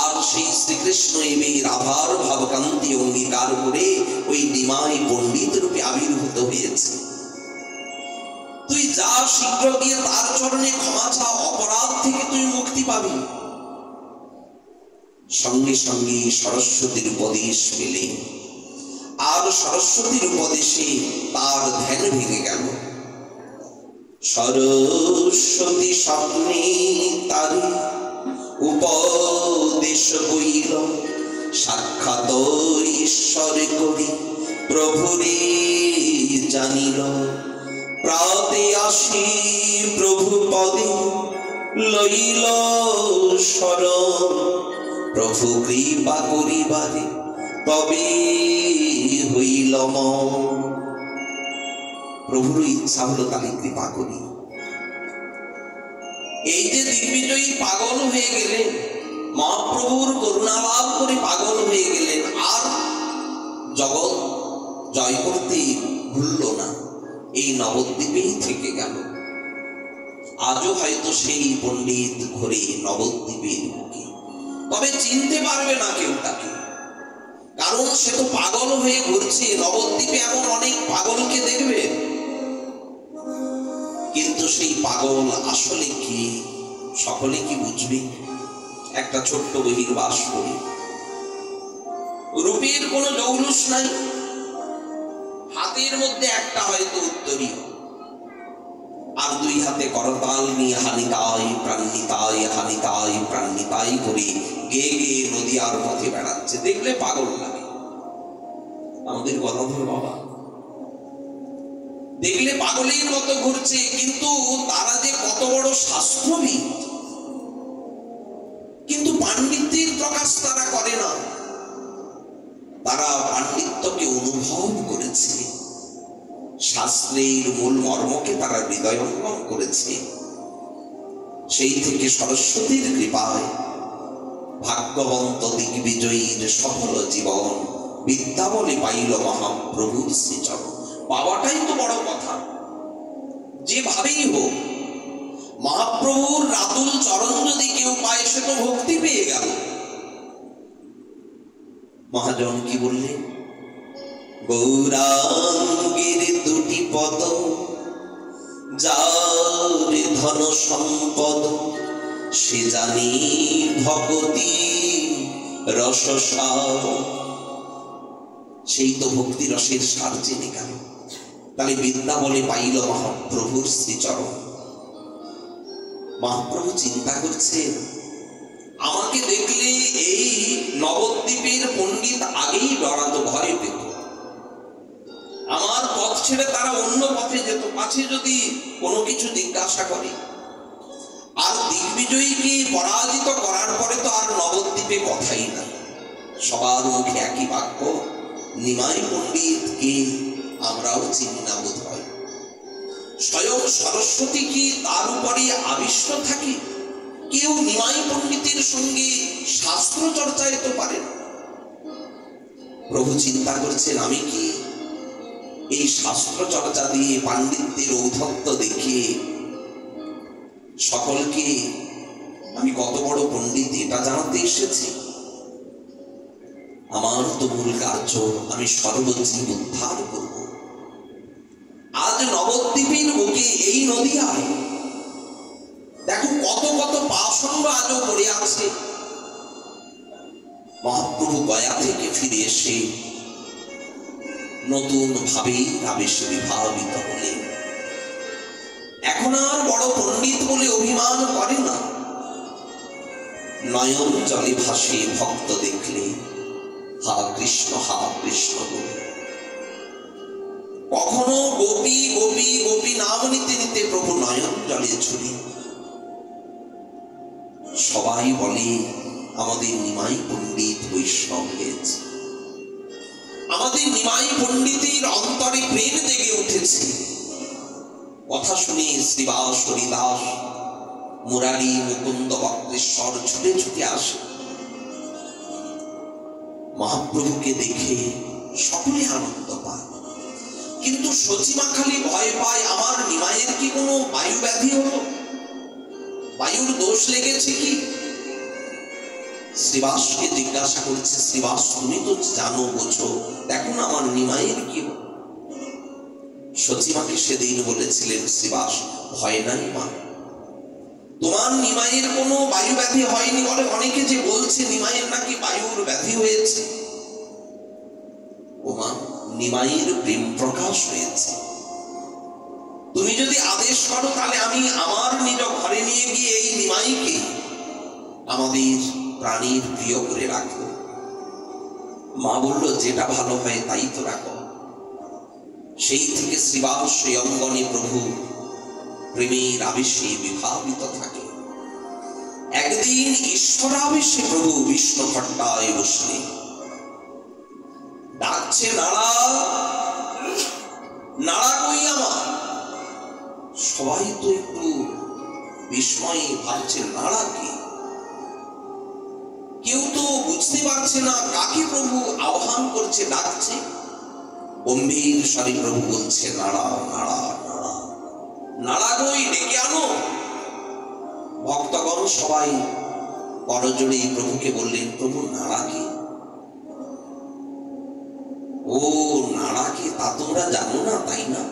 [SPEAKER 1] আর সেই শ্রীকৃষ্ণ এবে রাধার ভাবকান্তি অঙ্গীকার করে ওই নিমাই পণ্ডিত রূপে আবির্ভূত হয়েছে। তুই যা শীঘ্র গিয়ে তার চরণে ক্ষমা চা, অপরাধ থেকে তুই মুক্তি পাবি। সঙ্গে সঙ্গে সরস্বতীর উপদেশ পেলে, আর সরস্বতীর উপদেশে তার ধ্যান ভেঙে গেল। সরস্বতী স্বপ্নে তার উপদেশ হইল, সাক্ষাৎ ঈশ্বর করি প্রভুরে জানিল। প্রাতে আসি প্রভু পদে লইল শরণ, প্রভু কৃপা করিবারে তবে হইল মন। প্রভুর ইচ্ছা হলো তাকে কৃপা করি। এই যে দিগ্বিজয়ী পাগল হয়ে গেলেন, মহাপ্রভুর করুণা লাভ করে পাগল হয়ে গেলেন, আর জগৎ জয় করতে ভুলল না, এই নবদ্বীপেই থেকে গেল। আজও হয়তো সেই পণ্ডিত ঘোরে নবদ্বীপের বুকে, তবে চিনতে পারবে না কেউ তাকে, কারণ সে তো পাগল হয়ে ঘুরছে। নবদ্বীপে এমন অনেক পাগলকে দেখবে, কিন্তু সেই পাগল আসলে কি সকলে কি বুঝবে? একটা ছোট্ট বহির্বাস করি, রূপের কোনো জৌলুস নাই, হাতের মধ্যে একটা হয়তো উত্তরীয়, আর দুই হাতে করতাল নিয়ে হানিতাই প্রাণিতাই হানিতাই প্রাণিতাই করে গেয়ে গেয়ে নদীয়ার পথে বেড়াচ্ছে, দেখলে পাগল লাগে। আমাদের গদাধর বাবা দেখলে পাগলের মতো ঘুরছে, কিন্তু তারা যে কত বড় শাস্ত্রবিদ, কিন্তু পাণ্ডিত্যের প্রকাশ তারা করে না। তারা পাণ্ডিত্যকে অনুভব করেছে, শাস্ত্রের মূল মর্মকে তারা হৃদয়ঙ্গম করেছে। সেই থেকে সরস্বতীর কৃপায় ভাগ্যবন্ত দিগ্বিজয়ীর সফল জীবন বিদ্যা বলে পাইল মহাপ্রভুর শ্রীচরণ। পাওয়াটাই তো বড় কথা, যেভাবেই হোক মহাপ্রভুর রাতুল চরণ যদি কেউ পায়, সে তো ভক্তি পেয়ে গেল। মহাজন কি বললেন? গৌরাঙ্গের দুটি পদ, যার ধন সম্পদ, সে জানি ভগতি রসসার। সেই তো ভক্তি রসের সার জেনে গেল। তাহলে বিদ্যা বলে পাইল মহাপ্রভুর শ্রীচরণ। মহাপ্রভু চিন্তা করছেন, আমাকে দেখলে এই নবদ্বীপের পণ্ডিত আগেই ডরাতো, ভয় পেত, আমার পথ ছেড়ে তারা অন্য পথে যেত, পাছে যদি কোনো কিছু জিজ্ঞাসা করে। আর দিগ্বিজয়ীকে পরাজিত করার পরে তো আর নবদ্বীপে কথাই না, সবার মুখে একই বাক্য, নিমাই পণ্ডিতকে আমরাও চিনি না বোধ হয়। স্বয়ং সরস্বতী কি তার উপরে আবিষ্ট থাকে? কেউ নিমাই পণ্ডিতের সঙ্গে শাস্ত্র চর্চায় তো পারে না। প্রভু চিন্তা করছেন, আমি কি এই শাস্ত্র চর্চা দিয়ে পাণ্ডিত্যের ঔদ্ধত্য দেখিয়ে সকলকে আমি কত বড় পণ্ডিত এটা জানাতে এসেছি? আমার তো মূল কার্য আমি সর্বজীব উদ্ধার করব। আজ নবদ্বীপের বুকে এই নদীয়ায় দেখো কত কত পাষণ্ড আজও পড়ে আছে। মহাপ্রভু গয়া থেকে ফিরে এসে নতুন ভাবে আবেশে বিভাবিত হলেন। এখন আর বড় পণ্ডিত বলে অভিমান করে না। নয়ন জলে ভাসে ভক্ত দেখলে হা কৃষ্ণ বলে। কখনো গোপী গোপী গোপী নাম নিতে নিতে প্রভু নয়ন জলে ঝুলি। সবাই বলে আমাদের নিমাই পণ্ডিত বৈষ্ণব হয়েছে, আমাদের নিমাই পণ্ডিতের অন্তরে প্রেম জেগে উঠেছে। কথা শুনে শ্রীবাস হরিদাস মুরারি মুকুন্দ বক্রেশ্বর ছুটে ছুটে আসে। মহাপ্রভুকে দেখে সকলে আনন্দ পায়, কিন্তু সচিমা খালি ভয় পায়, আমার নিমাইয়ের কি কোনো বায়ু ব্যাধি হলো, বায়ুর দোষ লেগেছে কি? শ্রীবাসকে জিজ্ঞাসা করছে, শ্রীবাস তুমি তো জানো বোঝো, দেখো না আমার নিমাইয়ের কি হলো। সচিমাকে সেদিন বলেছিলেন, শ্রীবাস ভয় নাই মা, তোমার নিমাইয়ের কোনো বায়ু ব্যাধি হয়নি। বলে অনেকে যে বলছে নিমাইয়ের নাকি বায়ুর ব্যাধি হয়েছে। ওমা, নিমাইয়ের প্রেম প্রকাশ হয়েছে। তুমি যদি আদেশ করো তাহলে আমি আমার নিজ ঘরে নিয়ে গিয়ে এই নিমাইকে আমাদের প্রাণীর প্রিয় করে রাখো। মা বলল, যেটা ভালো হয় তাই তো রাখো। সেই থেকে শ্রীবাস সেই অঙ্গনে প্রভু প্রেমের আবেশে বিভাবিত থাকে। একদিন ঈশ্বর আবেশে প্রভু বিষ্ণু খট্টায় বসলে ডাকছে, নাড়া নাড়া কই আমার। সবাই তো একটু বিস্ময়ে ভাবছে নাড়া কি। কেউ তো বুঝতে পারছে না কাকে প্রভু আহ্বান করছে, ডাকছে। গম্ভীর স্বরে প্রভু বলছে, নাড়া নাড়া নাড়া, নাড়া গই, ডেকে আনো। ভক্তগণ সবাই করজোড়ে প্রভুকে বললেন, প্রভু নাড়া কি? ও নাড়া কি তা তোমরা জানো না, তাই না?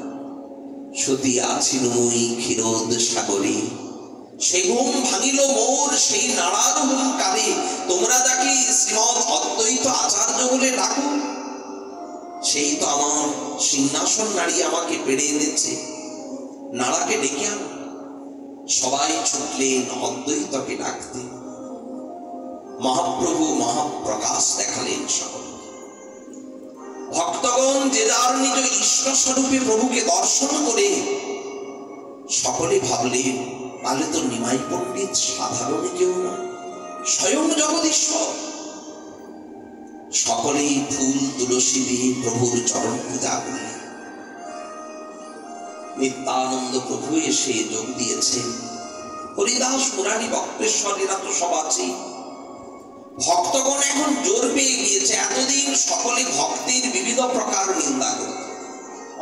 [SPEAKER 1] সতী আছি নই ক্ষীরোদ সাগরে, সেই ঘুম ভাঙিল মোর সেই নাড়ার হুঙ্কারে। তোমরা যাকে শ্রীমৎ অদ্বৈত আচার্য বলে ডাকো, সেই তো আমার সিংহাসন নাড়িয়ে আমাকে পেড়ে এনেছে। নাড়াকে ডেকে আনো। সবাই ছুটলেন অদ্বৈতকে ডাকতে। মহাপ্রভু মহাপ্রকাশ দেখালেন সকল। ভক্তগণ যে যার নিজ ইষ্ট স্বরূপে প্রভুকে দর্শন করে সকলে ভাবলেন, তাহলে তো নিমাই পণ্ডিত সাধারণ কেউ না, স্বয়ং জগদীশ্বর। সকলেই ফুল তুলসী দিয়ে প্রভুর চরণ পূজা করলেন। নিত্যানন্দ প্রভু এসে যোগ দিয়েছেন। হরিদাস মুরারি বক্রেশ্বর এরা তো সব আছে। ভক্তগণ এখন জোর পেয়ে গিয়েছে। এতদিন সকলে ভক্তির বিবিধ প্রকার নিন্দা করত।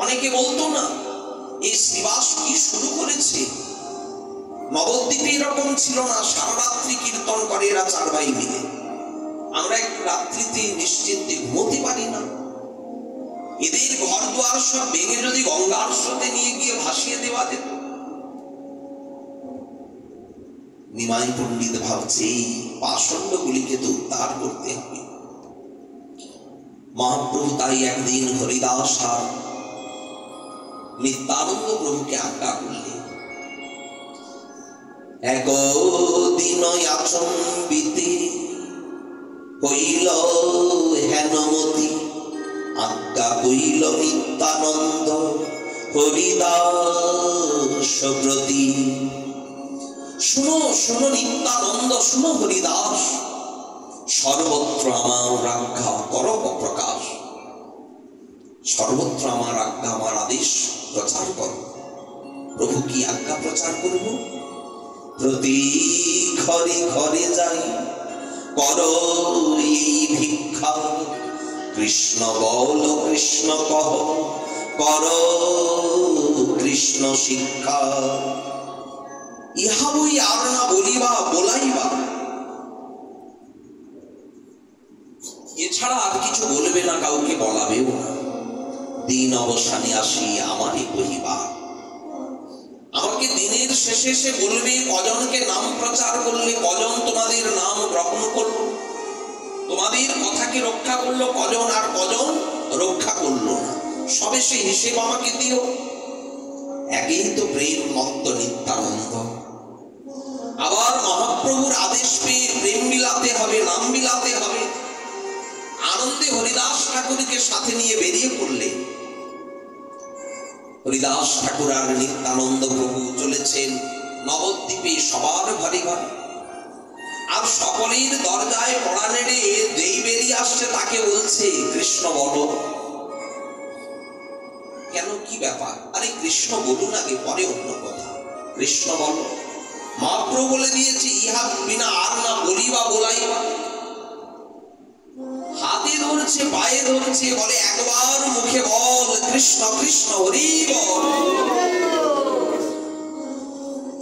[SPEAKER 1] অনেকে বলতো না, এই শ্রীবাস কি শুরু করেছে? নবদ্বীপে এরকম ছিল না, সারা রাত্রি কীর্তন করে এরা চার ভাই মিলে। আমরা একটু রাত্রিতে নিশ্চিন্তে ঘুমোতে পারি না। এদের ঘর দুয়ার সব ভেঙে যদি গঙ্গার স্রোতে নিয়ে গিয়ে ভাসিয়ে দেওয়া যেত। নিমাই পণ্ডিত ভাবছে এই পাষণ্ড গুলিকে তো উদ্ধার করতে হবে। মহাপ্রভু তাই একদিন হরিদাস আর নিত্যানন্দ প্রভুকে আজ্ঞা করলেন, একদিন আচম্বিতে হইল হেনমতি, আজ্ঞা কইল নিত্যানন্দ হরিদাস প্রতি। শুনো শুনো নিত্যানন্দ, শুনো হরিদাস, সর্বত্র আমার আজ্ঞা কর প্রকাশ। সর্বত্র আমার আজ্ঞা, আমার আদেশ প্রচার কর। প্রভু কি আজ্ঞা প্রচার করব? প্রতি ঘরে ঘরে যাই কর এই ভিক্ষা, কৃষ্ণ বল কৃষ্ণ কহ, কর কৃষ্ণ শিক্ষা। ইহা বই আর না বলিবা বলাইবা, এছাড়া আর কিছু বলবে না, কাউকে বলাবেও না। দিন অবসানে আসি আমারই কহিবা। আমাকে দিনের শেষে এসে বলবে কজনকে নাম প্রচার করলে, কজন তোমাদের নাম গ্রহণ করলো, তোমাদের কথাকে রক্ষা করলো কজন, আর কজন রক্ষা করলো না। সবে সে হিসেব আমাকে দিও। একেই তো প্রেম মত্ত নিত্যানন্দ। আবার মহাপ্রভুর আদেশ পেয়ে প্রেম বিলাতে হবে, নাম বিলাতে হবে। আনন্দে হরিদাস ঠাকুরকে সাথে নিয়ে বেরিয়ে পড়লে। হরিদাস ঠাকুর আর নিত্যানন্দ প্রভু চলেছেন নবদ্বীপে সবার ঘরে ঘরে। আর সকলের দরজায় পড়া নেড়ে যেই বেরিয়ে আসছে তাকে বলছে, কৃষ্ণ বলো। কেন, কি ব্যাপার? আরে কৃষ্ণ বলুন আগে, পরে অন্য কথা। কৃষ্ণ বলো। মহাপ্রভু বলে দিয়েছে, ইহা বিনা আর না বলিবা বলাইবা। হাতে ধরছে, পায়ে ধরছে, বলে একবার মুখে বল কৃষ্ণ কৃষ্ণ হরি বল।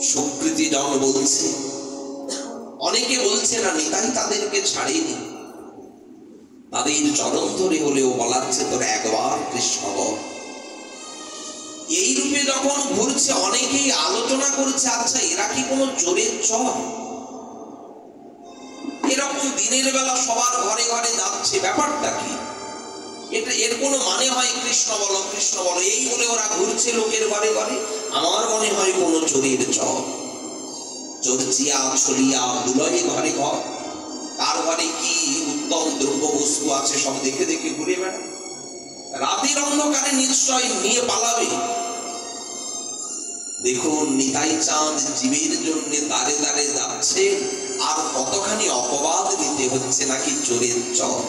[SPEAKER 1] সুকৃতি জন বলছে। অনেকে বলছে না, নিতাই তাদেরকে ছাড়েনি, তাদের চরণ ধরে হলেও বলাচ্ছে তোর একবার কৃষ্ণ বল। এই রূপে যখন ঘুরছে, অনেকেই আলোচনা করছে, আচ্ছা এরা কি কোনো চোরের চর? এরকম দিনের বেলা সবার ঘরে ঘরে যাচ্ছে, ব্যাপারটা কি? এটা এর কোনো মানে হয় কৃষ্ণ বলো কৃষ্ণ বলো এই বলে ওরা ঘুরছে লোকের ঘরে ঘরে? আমার মনে হয় কোনো চোরের চর। চোরচিয়া ছড়িয়া বুলয়ে ঘরে ঘর, কার ঘরে কি উত্তম দ্রব্য বস্তু আছে সব দেখে দেখে ঘুরে বেড়া। রাতের অন্ধকারে নিশ্চয় নিয়ে পালাবে। দেখুন নিতাই চাঁদ জীবের জন্য দাঁড়ে দাঁড়ে যাচ্ছে, আর কতখানি অপবাদ নিতে হচ্ছে নাকি চোরের চর।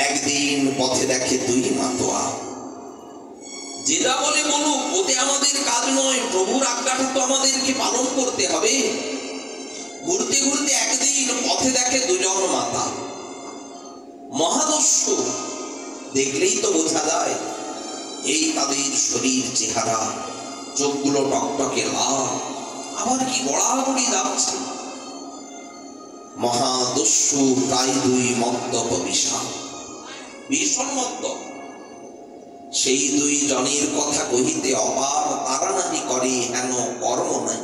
[SPEAKER 1] একদিন পথে দেখে দুই মাতোয়া, যেটা বলে বলুক, ওতে আমাদের কাজ নয়, প্রভুর আজ্ঞাটা তো আমাদেরকে পালন করতে হবে। ঘুরতে ঘুরতে একদিন পথে দেখে দুজন মাতা, মহাদস্যু। দেখলেই তো বোঝা যায় এই তাদের শরীর চেহারা, চোখগুলো টকটকে লাল, আবার কি গড়াগড়ি যাচ্ছে। মহাদস্যু প্রায় দুই মদ্যপ বিশাল, ভীষণ মদ্যপ। সেই দুই জনের কথা কহিতে অপার, তারা নাহি করে হেন কর্ম নাই।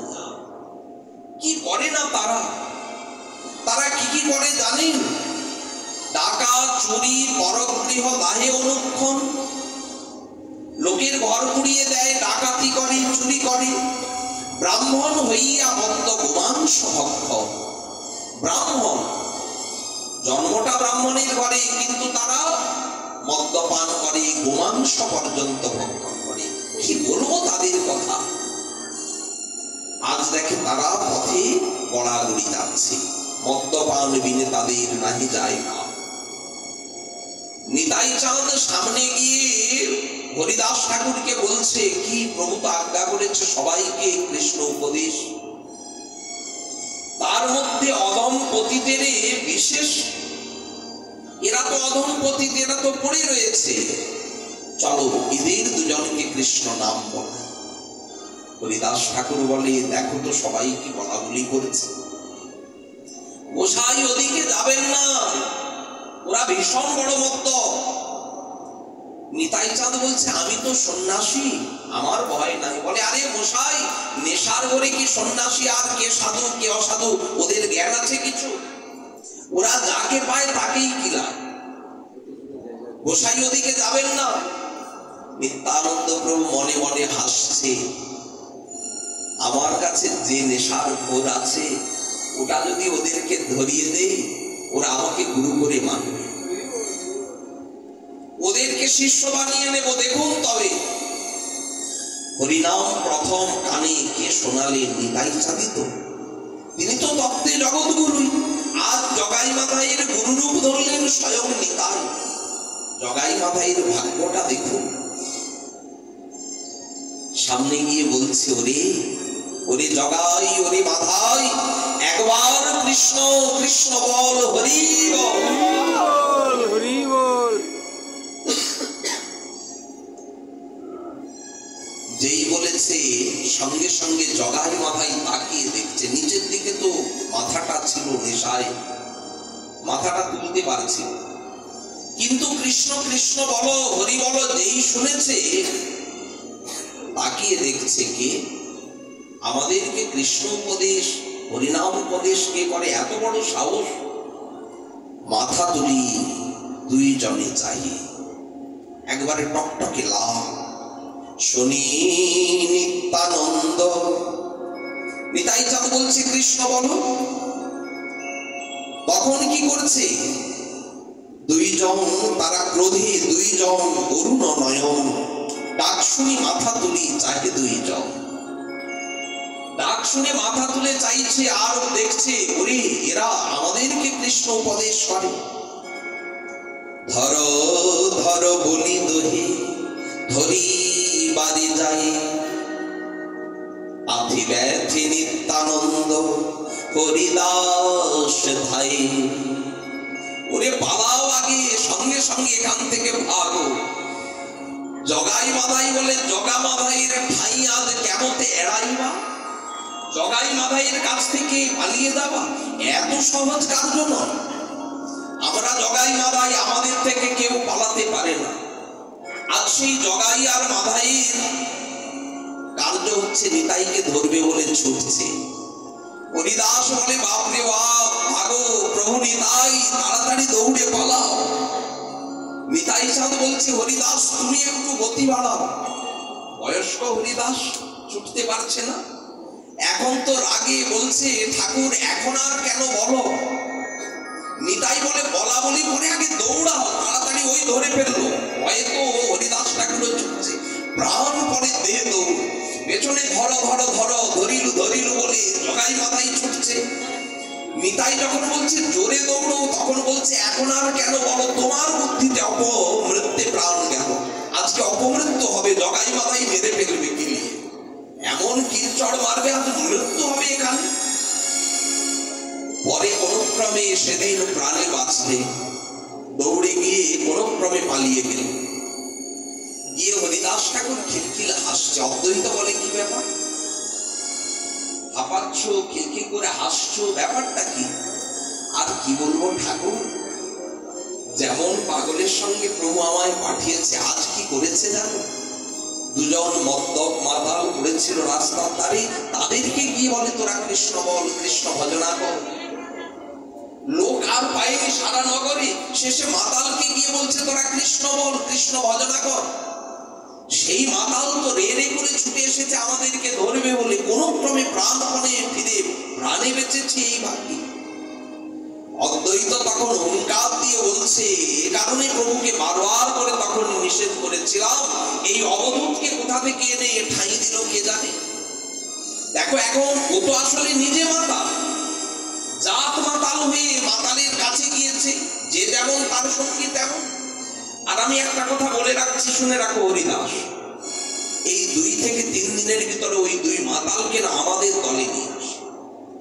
[SPEAKER 1] কি করে না তারা? তারা কি কি করে জানেন? ডাকাত, চুরি, পরগৃহ দাহে অনুক্ষণ, লোকের ঘর পুড়িয়ে দেয়, ডাকাতি করে, চুরি করে। ব্রাহ্মণ হইয়া মদ্য গোমাংস ভক্ষণ। ব্রাহ্মণ, জন্মটা ব্রাহ্মণের ঘরে, কিন্তু তারা মদ্যপান করে, গোমাংস পর্যন্ত ভক্ষণ করে। কি বলবো তাদের কথা? আজ দেখে তারা পথে গড়াগড়ি যাচ্ছে, মদ্যপান বিনে তাদের নাহি যায় না। নিতাই চাঁদ সামনে গিয়ে হরিদাস ঠাকুরকে বলছে, কি প্রভু তো আজ্ঞা করেছে সবাইকে কৃষ্ণ উপদেশ, তার মধ্যে অধম পতিদের বিশেষ, এরা তো অধম পতিত, এরা তো পড়ে রয়েছে, চলো এদের দুজনকে কৃষ্ণ নাম বলে। হরিদাস ঠাকুর বলে, দেখো তো সবাই কি বলাবলি করেছে, গোসাই ওদিকে যাবেন না, ওরা ভীষণ বড় মদ্য। নিতাই চাঁদ বলছে, আমি তো সন্ন্যাসী, আমার ভয় নাই। বলে, আরে গোসাই, নেশার ঘরে কি সন্ন্যাসী আর কে সাধু কে অসাধু ওদের জ্ঞান আছে কিছু? ওরা যাকে পায় তাকেই কিলা। গোসাই ওদিকে যাবেন না। নিত্যানন্দ প্রভু মনে মনে হাসছে, আমার কাছে যে নেশার ঘোর আছে ওটা যদি ওদেরকে ধরিয়ে দেই, ওরা আমাকে গুরু করে মানবে, ওদেরকে শিষ্য বানিয়ে নেব। দেখুন তবে হরিনাম প্রথম কানে কে শোনালেন? নিতাই চাঁদিত। তিনি তো তত্ত্বে জগৎগুরুই। আজ জগাই মাথাইয়ের গুরুরূপ ধরলেন স্বয়ং নিতাই। জগাই মাথাইয়ের ভাগ্যটা দেখুন। সামনে গিয়ে বলছে, ওরে ওরে জগাই, ওরে মাথাই, একবার কৃষ্ণ কৃষ্ণ বল, হরি বল, হরি বল। যেই বলেছে সঙ্গে সঙ্গে জগাই মাথায় তাকিয়ে দেখছে, নিচের দিকে তো মাথাটা ছিল নেশায়, মাথাটা তুলতে পারছিল, কিন্তু কৃষ্ণ কৃষ্ণ বলো, হরি বলো যেই শুনেছে, তাকিয়ে দেখছে কে? আমাদেরকে কৃষ্ণ উপদেশ, হরিনাম উপদেশ কে করে? এত বড় সাহস! মাথা তুলি দুইজনে চাই, একবারে টকটকে লাল। শনি নিত্যানন্দ। নিতাই চাঁদ বলছে, কৃষ্ণ বলো। তখন কি করছে? দুইজন তারা ক্রোধে, দুইজন অরুণ নয়ন, ডাক শুনি মাথা তুলি চাহে দুইজন। ডাক শুনে মাথা তুলে চাইছে, আর দেখছে ওরে এরা আমাদেরকে কৃষ্ণ উপদেশ করে। ধর ধর বলি দহি ধরি বাড়ি যাই, আধি ব্যথি নিত্যানন্দ হরিদাস ধাই। ওরে পালাও আগে, সঙ্গে সঙ্গে এখান থেকে ভাগো। জগাই মাধাই বলে, জগা মাধাইয়ের ঠাই আজ কেমতে এড়াইবা? জগাই মাধাইয়ের কাছ থেকে পালিয়ে যাওয়া এত সহজ কার্য নয়। আমরা জগাই মাধাই, আমাদের থেকে কেউ পালাতে পারে না। আজ সেই জগাই আর মাধাইয়ের কার্য হচ্ছে নিতাইকে ধরবে বলে ছুটছে। হরিদাস বলে, বাপরে বাপ, ভাগো প্রভু নিতাই, তাড়াতাড়ি দৌড়ে পালাও। নিতাই চাঁদ বলছে, হরিদাস তুমি একটু গতি বাড়াও। বয়স্ক হরিদাস ছুটতে পারছে না। এখন তো রাগে বলছে, ঠাকুর এখন আর কেন বলো? নিতাই বলে, বলা বলি পরে আগে দৌড়াও, তাড়াতাড়ি ওই ধরে ফেললো। হয়তো হরিদাস ঠাকুর ছুটছে, প্রাণ পরে দে দৌড়, পেছনে ধরো ধরো ধরো, ধরিলু ধরিলু বলে জগাই মাথায় ছুটছে। নিতাই যখন বলছে জোরে দৌড়ো, তখন বলছে, এখন আর কেন বলো? তোমার বুদ্ধিতে অপমৃত্যে প্রাণ গেল, আজকে অপমৃত্যু হবে, জগাই মাথায় মেরে ফেলবে কিলিয়ে, এমন কিরচড় মারবে, আজ মৃত্যু হবে এখানে। সেদিন প্রাণে বাঁচলে দৌড়ে গিয়ে কোনো ক্রমে পালিয়ে গেল। গিয়ে হরিদাস ঠাকুর খিলখিল হাসছে। অদ্বৈত বলে, কি ব্যাপার, হাঁপাচ্ছ, খিলখিল করে হাসছো, ব্যাপারটা কি? আর কি বলবো ঠাকুর, যেমন পাগলের সঙ্গে প্রভু আমায় পাঠিয়েছে। আজ কি করেছে জানো? দুজন মদ্যপ মাতাল পড়েছিল রাস্তার ধারে, তাদেরকে গিয়ে বলে, তোরা কৃষ্ণ বল, কৃষ্ণ ভজনা কর। লোক আর পায়নি সারা নগরে, শেষে মাতালকে গিয়ে বলছে, তোরা কৃষ্ণ বল, কৃষ্ণ ভজনা কর। সেই মাতাল তো রে রে করে ছুটে এসেছে আমাদেরকে ধরবে বলে, কোন ক্রমে প্রাণপণে ফিরে প্রাণে বেঁচেছে এই ভাগ্যে। অদ্বৈত তখন হুঙ্কার দিয়ে বলছে, এ কারণে প্রভুকে বারবার করে তখন নিষেধ করেছিলাম, এই অবধূতকে কোথা থেকে এনে ঠাঁই দিল কে জানে। দেখো এখন ও তো আসলে নিজে মাতাল, জাত মাতাল হয়ে মাতালের কাছে গিয়েছে, যে যেমন তার সঙ্গে তেমন। আর আমি একটা কথা বলে রাখছি, শুনে রাখো হরিদাস, এই 2 থেকে 3 দিনের ভিতরে ওই 2 মাতালকে না আমাদের দলে নিয়ে আসে।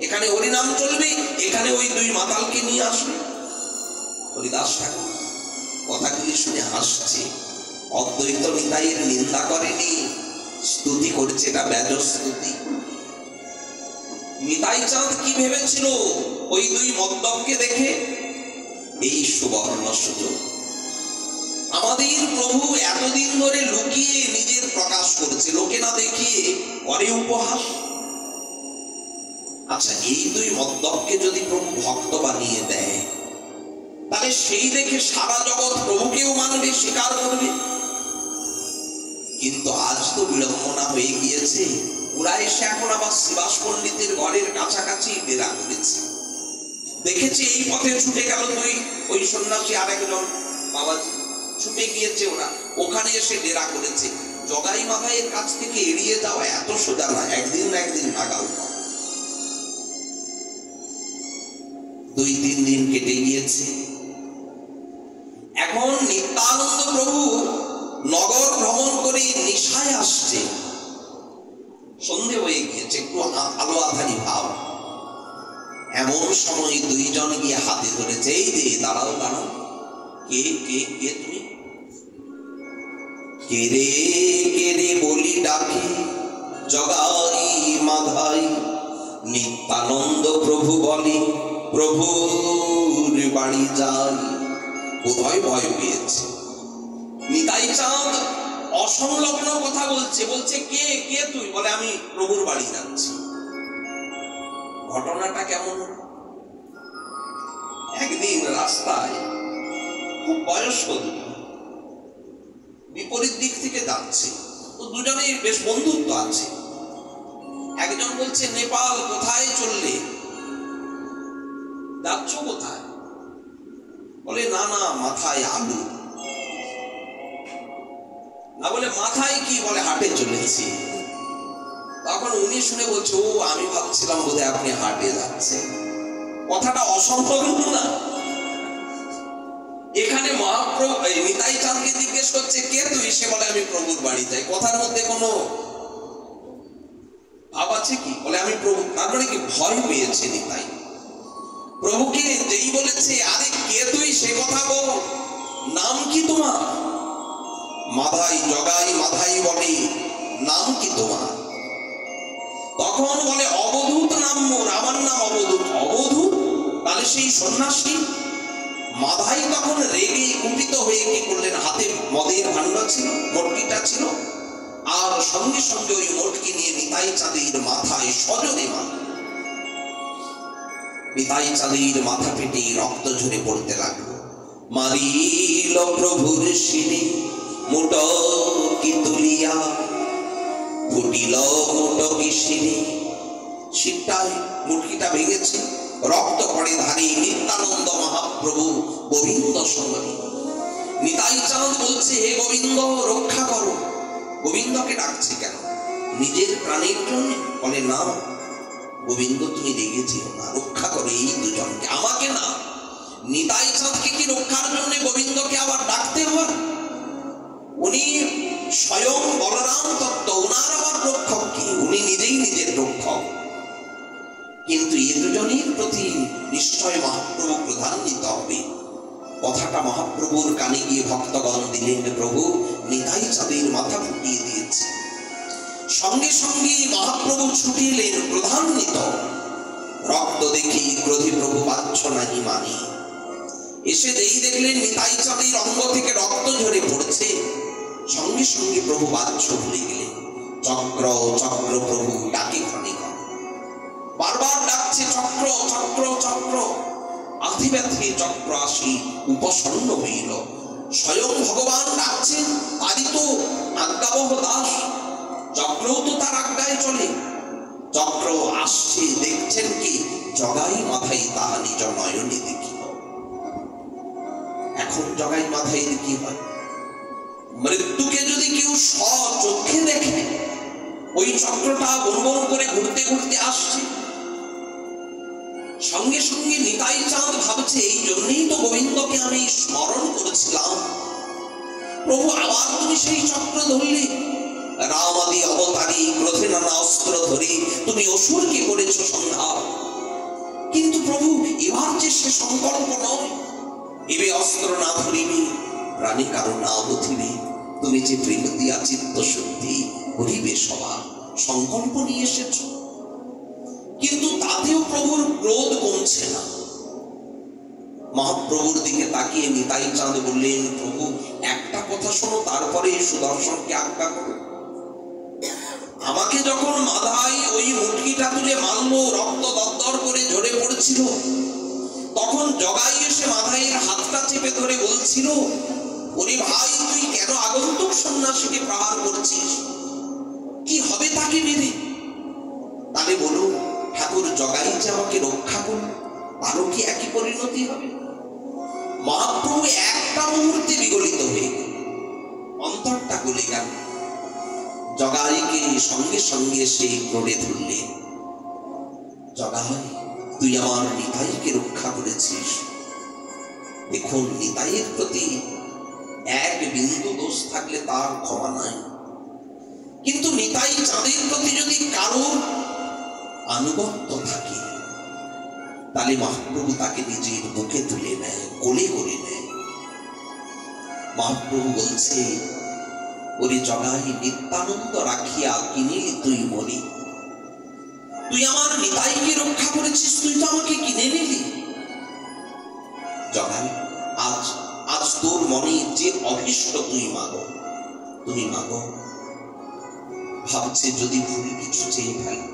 [SPEAKER 1] এখানে হরিনাম চলবে, এখানে ওই 2 মাতালকে নিয়ে আসবে। হরিদাস ঠাকুর কথাগুলি শুনে হাসছে। অদ্বৈত নিতাইয়ের নিন্দা করেনি, স্তুতি করেছে, এটা ব্যাজ স্তুতি। নিতাই চাঁদ কি ভেবেছিল ওই 2 মদ্যপকে দেখে? এই সুবর্ণ সুযোগ, আমাদের প্রভু এতদিন ধরে লুকিয়ে নিজের প্রকাশ করেছে, লোকে না দেখিয়ে করে উপহাস। আচ্ছা, এই 2 মদ্যপকে যদি প্রভু ভক্ত বানিয়ে দেয়, তাহলে সেই দেখে সারা জগৎ প্রভুকেও মানবে, স্বীকার করবে। কিন্তু আজ তো বিড়ম্বনা হয়ে গিয়েছে, ওরা এসে এখন আবার শিবাস পণ্ডিতের ঘরের কাছাকাছি ডেরা করেছে। দেখেছি এই পথে ছুটে গেল 2 ওই সন্ন্যাসী আর একজন বাবাজি, ছুটে গিয়েছে ওরা, ওখানে এসে ডেরা করেছে। জগাই মাথায়ের কাছ থেকে এড়িয়ে যাওয়া এত সোজা না, একদিন না একদিন নাগাল। 2-3 দিন কেটে গিয়েছে। এখন নিত্যানন্দ প্রভু নগর ভ্রমণ করে নিশায় আসছে, সন্ধে হয়ে গিয়েছে, একটু আলো আধারি ভাব। এমন সময় 2 জন গিয়ে হাতে ধরেছে, এই রে দাঁড়াও দাঁড়াও, কে কে কে তুমি? কে রে কে রে বলি ডাকি, জগাই মাধাই। নিত্যানন্দ প্রভু বলে, প্রভুর বাড়ি যাই। বোধহয় ভয় পেয়েছে। নিতাই চাঁদ অসংলগ্ন কথা বলছে, বলছে কে কে তুই? বলে আমি প্রভুর বাড়ি যাচ্ছি। ঘটনাটা কেমন? একদিন রাস্তায় খুব বয়স্ক দুজন বিপরীত দিক থেকে যাচ্ছে, তো দুজনেই বেশ বন্ধুত্ব আছে। একজন বলছে, নেপাল কোথায় চললে, যাচ্ছ কোথায়? বলে, না না মাথায় আলু। না বলে মাথায় কি? বলে হাটে চলেছি। তখন উনি শুনে বলছে, ও আমি ভাবছিলাম বোধহয় আপনি হাটে যাচ্ছেন। কথাটা অসংলগ্ন না? এখানে মহাপ্রভু নিতাই চাঁদকে জিজ্ঞেস করছে, কে তুই? সে বলে, আমি প্রভুর বাড়ি যাই। কথার মধ্যে কোনো ভাব আছে কি? বলে, আমি প্রভু। তারপরে কি ভয় পেয়েছে নিতাই? প্রভুকে যেই বলেছে, আরে কে তুই সে কথা বল, নাম কি তোমার? মাধাই, জগাই মাধাই বলে, নাম কি তোমার? তখন বলে, অবধূত নাম মোর, আমার নাম অবধূত। অবধূত? তাহলে সেই সন্ন্যাসী? মাধাই তখন রেগে কুপিত হয়ে কি করলেন, হাতে মদের ভাণ্ড ছিল, মটকিটা ছিল, আর সঙ্গে সঙ্গে ওই মটকি নিয়ে নিতাই চাঁদের মাথায় সজোরে মারল। নিতাই চাঁদের মাথা ফেটে রক্ত ঝরে পড়তে লাগলো। মারিল প্রভুর শিরে মুটকি তুলিয়া, ফুটিল মুটকি শিরে। শিরটায় মুটকিটা ভেঙেছে, রক্ত পড়ে ধারে। নিত্যানন্দ মহাপ্রভু গোবিন্দ সঙ্গী। নিতাই চাঁদ বলছে, হে গোবিন্দ রক্ষা করো। গোবিন্দকে ডাকছে কেন? নিজের প্রাণের জন্য? বলে, না গোবিন্দ তুমি রেগে যেও না, রক্ষা করো এই দুজনকে, আমাকে না। নিতাই চাঁদকে কি রক্ষার জন্য গোবিন্দকে আবার ডাকতে হয়? উনি স্বয়ং বলরাম তত্ত্ব, উনার আবার রক্ষক কি? উনি নিজেই নিজের রক্ষক। কিন্তু এ দুজনের প্রতি নিশ্চয় মহাপ্রভু প্রধান্বিত হবে। কথাটা মহাপ্রভুর কানে গিয়ে ভক্তগণ দিলেন, প্রভু নিতাই চাঁদের মাথা ফুটিয়ে দিয়েছে। সঙ্গে সঙ্গে মহাপ্রভু ছুটে এলেন প্রধান্বিত। রক্ত দেখি ক্রোধী প্রভু বাঞ্ছ নাহি মানি। এসে দেখলেন নিতাই চাঁদের অঙ্গ থেকে রক্ত ঝরে পড়ছে। সঙ্গে সঙ্গে প্রভু বাঞ্ছ ভুলে গেলেন। চক্র চক্র প্রভু ডাকে ক্ষণে ক্ষণে, বারবার ডাকছে চক্র চক্র চক্র। আধি ব্যথে চক্র আসি উপসন্ন হইল। স্বয়ং ভগবান ডাকছেন, তারই তো আজ্ঞাবহ দাস। চক্রও তো তার আজ্ঞায় চলে। চক্র আসছে, দেখছেন কি জগাই মাথায় তাহা নিজ নয়নে দেখিল। এখন জগাই মাথায় কি হয়? মৃত্যুকে যদি কেউ স্বচক্ষে দেখে, ওই চক্রটা বন বন করে ঘুরতে ঘুরতে আসছে। সঙ্গে সঙ্গে নিতাই চাঁদ ভাবছে, এই জন্যই তো গোবিন্দকে আমি স্মরণ করেছিলাম। প্রভু আবার তুমি সেই চক্র ধরলে। রাম আদি অবতারী ক্রোধে নানা অস্ত্র ধরে তুমি অসুরকে করেছ সংহার। কিন্তু প্রভু এবার যে সে সংকল্প নয়, এবে অস্ত্র না ধরিবে, প্রাণী কারো না বুঝিবে। তুমি যে প্রেম দিয়া চিত্ত শুদ্ধি করিবে সভা, সংকল্প নিয়ে এসেছ। কিন্তু তাতেও প্রভুর ক্রোধ কমছে না। মহাপ্রভুর দিকে তাকিয়ে নিতাই চাঁদ বললেন, প্রভু একটা কথা শোনো, তারপরে সুদর্শনকে আজ্ঞা করো। আমাকে যখন মাথায় ওই মুটকিটা তুলে মারল, রক্ত দরদর করে ঝরে পড়ছিল, তখন জগাই এসে মাথায় হাতটা চেপে ধরে বলছিল, ওরে ভাই তুই কেন আগন্তুক সন্ন্যাসীকে প্রহার করছিস? কি হবে তাকে মেরে? তাহলে বলো, ঠাকুর জগাই যে আমাকে রক্ষা করল, তারও কি একই পরিণতি হবে? মহাপ্রভু একটা মুহূর্তে বিগলিত হয়ে গেল, অন্তরটা গলে গেল। জগাইকে সঙ্গে সঙ্গে সেই ক্রোড়ে ধরলেন। জগাই, তুই আমার নিতাইকে রক্ষা করেছিস। দেখুন, নিতাইয়ের প্রতি এক বিন্দু দোষ থাকলে তার ক্ষমা নাই। কিন্তু নিতাই চাঁদের প্রতি যদি কারোর আনুগত্য থাকে, তাহলে মহাপ্রভু তাকে নিজের বুকে তুলে নেয়, কোলে করে নেয়। মহাপ্রভু বলছে, ওরে জগাই, নিত্যানন্দ রাখিয়া কিনিলি তুই মরি। তুই আমার নিতাইকে রক্ষা করেছিস, তুই তো আমাকে কিনে নিলি। জগাই, আজ আজ তোর মনে যে অভীষ্ট তুই মাগো, তুমি মাগো। ভাবছে যদি ভুল কিছু চেয়ে ফেলে।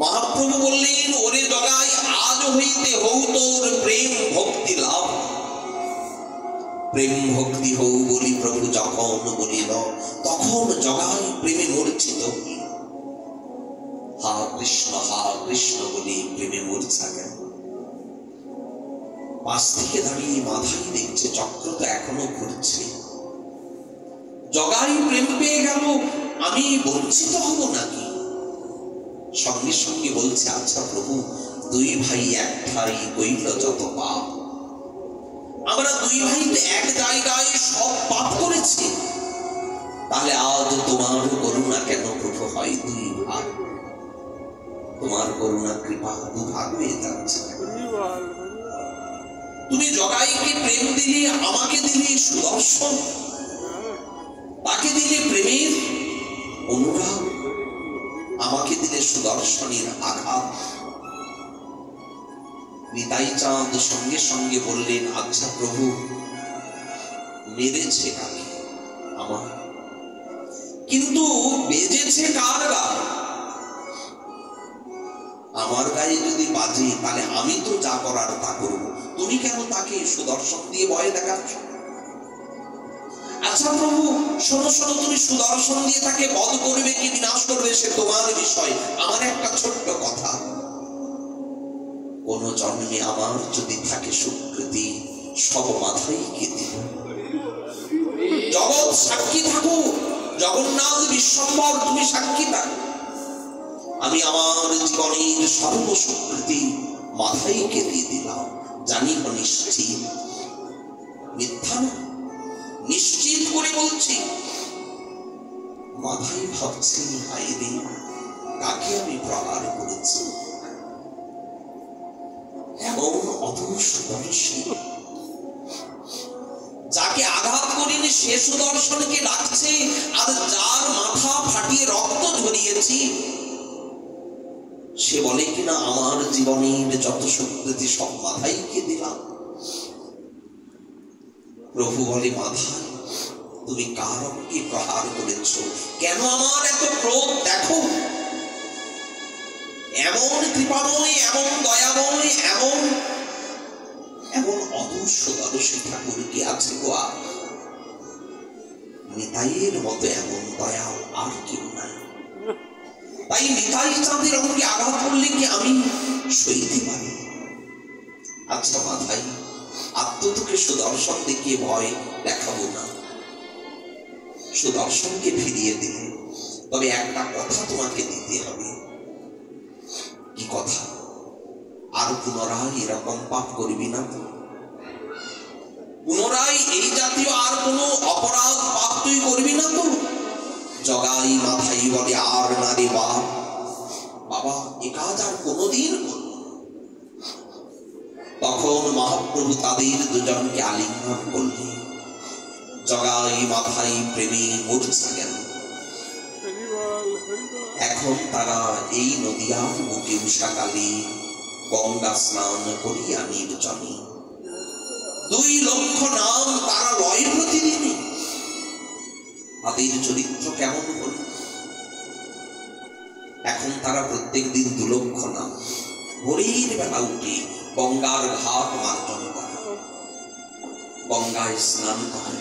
[SPEAKER 1] মহাপ্রভু বললেন, ওরে জগাই, আজ হইতে হউ তোর প্রেম ভক্তি লাভ। প্রেম ভক্তি হউ বলি প্রভু যখন বলিল, তখন জগাই প্রেমে মূর্ছিত হইল। হা কৃষ্ণ বলি প্রেমে মূর্ছা গেল। পাশ থেকে দাঁড়িয়ে মাথায় দেখছে চক্র তো এখনো ঘুরছে। জগাই প্রেম পেয়ে গেল, আমি বঞ্চিত হব নাকি? সঙ্গে সঙ্গে বলছে, আচ্ছা প্রভু, দুই ভাই এক ঠাই কইল যত পাপ। আমরা দুই ভাই তো এক জায়গায় সব পাপ করেছি, তাহলে আজ তোমার করুণা কেন প্রভু হয় দুই ভাগ? তোমার করুণা কৃপা দুভাগ হয়ে যাচ্ছে। তুমি জগাইকে প্রেম দিলে, আমাকে দিলে সুদর্শন, তাকে দিলে প্রেমের অনুরাগ, আমাকে দিলে সুদর্শনের আঘাত। নিতাই চাঁদ সঙ্গে সঙ্গে বললেন, আচ্ছা প্রভু, মেরেছে কাকে? আমার। কিন্তু বেজেছে কার গায়ে? আমার গায়ে যদি বাজে, তাহলে আমি তো যা করার তা করব। তুমি কেন তাকে সুদর্শন দিয়ে ভয় দেখাচ্ছ? আচ্ছা প্রভু, শোনো শোনো, তুমি সুদর্শন দিয়ে তাকে বধ করবে কি বিনাশ করবে সে তোমার বিষয়। আমার একটা ছোট্ট কথা, কোন জন্মে আমার যদি থাকে সুকৃতি, সব মাথায় কে দিব। জগৎ সাক্ষী থাকো, জগন্নাথ বিশ্বম্বর তুমি সাক্ষী থাকো। আমি আমার জীবনের সর্বস্বীকৃতি মাথায় কে দিয়ে দিলাম। জানি নিশ্চিত, মিথ্যা না, নিশ্চিত করে বলছি। মাথায় ভাবছি, হায়রে কাকে আমি প্রহার করেছি। সুদর্শী, যাকে আঘাত করিনি সে সুদর্শনকে ডাকছে, আর যার মাথা ফাটিয়ে রক্ত ঝরিয়েছি সে বলে কিনা আমার জীবনের যত শক্তি সব মাথাইকে দিলাম। প্রভু বলে, মাথা তুমি কার অঙ্গে প্রহার করেছ? কেন আমার এত ক্রোধ? দেখো, এমন কৃপাময়, এমন দয়াময়, এমন এমন অদূরদর্শী ঠাকুর কি আছে গো? নিতাইয়ের মতো এমন দয়া আর কেউ নাই। তাই নিতাই চাঁদের অঙ্গে আঘাত করলে কি আমি সইতে পারি? আচ্ছা মাথাই, আত্মতোকে সুদর্শন দেখিয়ে ভয় দেখাবো না, সুদর্শনকে ফিরিয়ে দিলে, তবে একটা কথা তোমাকে দিতে হবে। কি কথা? আর পুনরায় এরকম পাপ করবি না তো? পুনরায় এই জাতীয় আর কোনো অপরাধ পাপ তুই করবি না তো? জগাই মাথাই বলে, আর না রে বাবা, এ কাজ আর কোনোদিন করব। তখন মহাপ্রভু তাদের দুজনকে আলিঙ্গন করলেন। জগাই মাথাই প্রেমে মূর্ছা গেল। এখন তারা এই নদিয়ার বুকে উষাকালে গঙ্গা স্নান করিয়া নির্জনে 2 লক্ষ নাম তারা লয় প্রতিদিনই। তাদের চরিত্র কেমন হল? এখন তারা প্রত্যেক দিন 2 লক্ষ নাম ভোরের বেলা উঠে গঙ্গার ঘাট মার্জন করে, গঙ্গায় স্নান করে,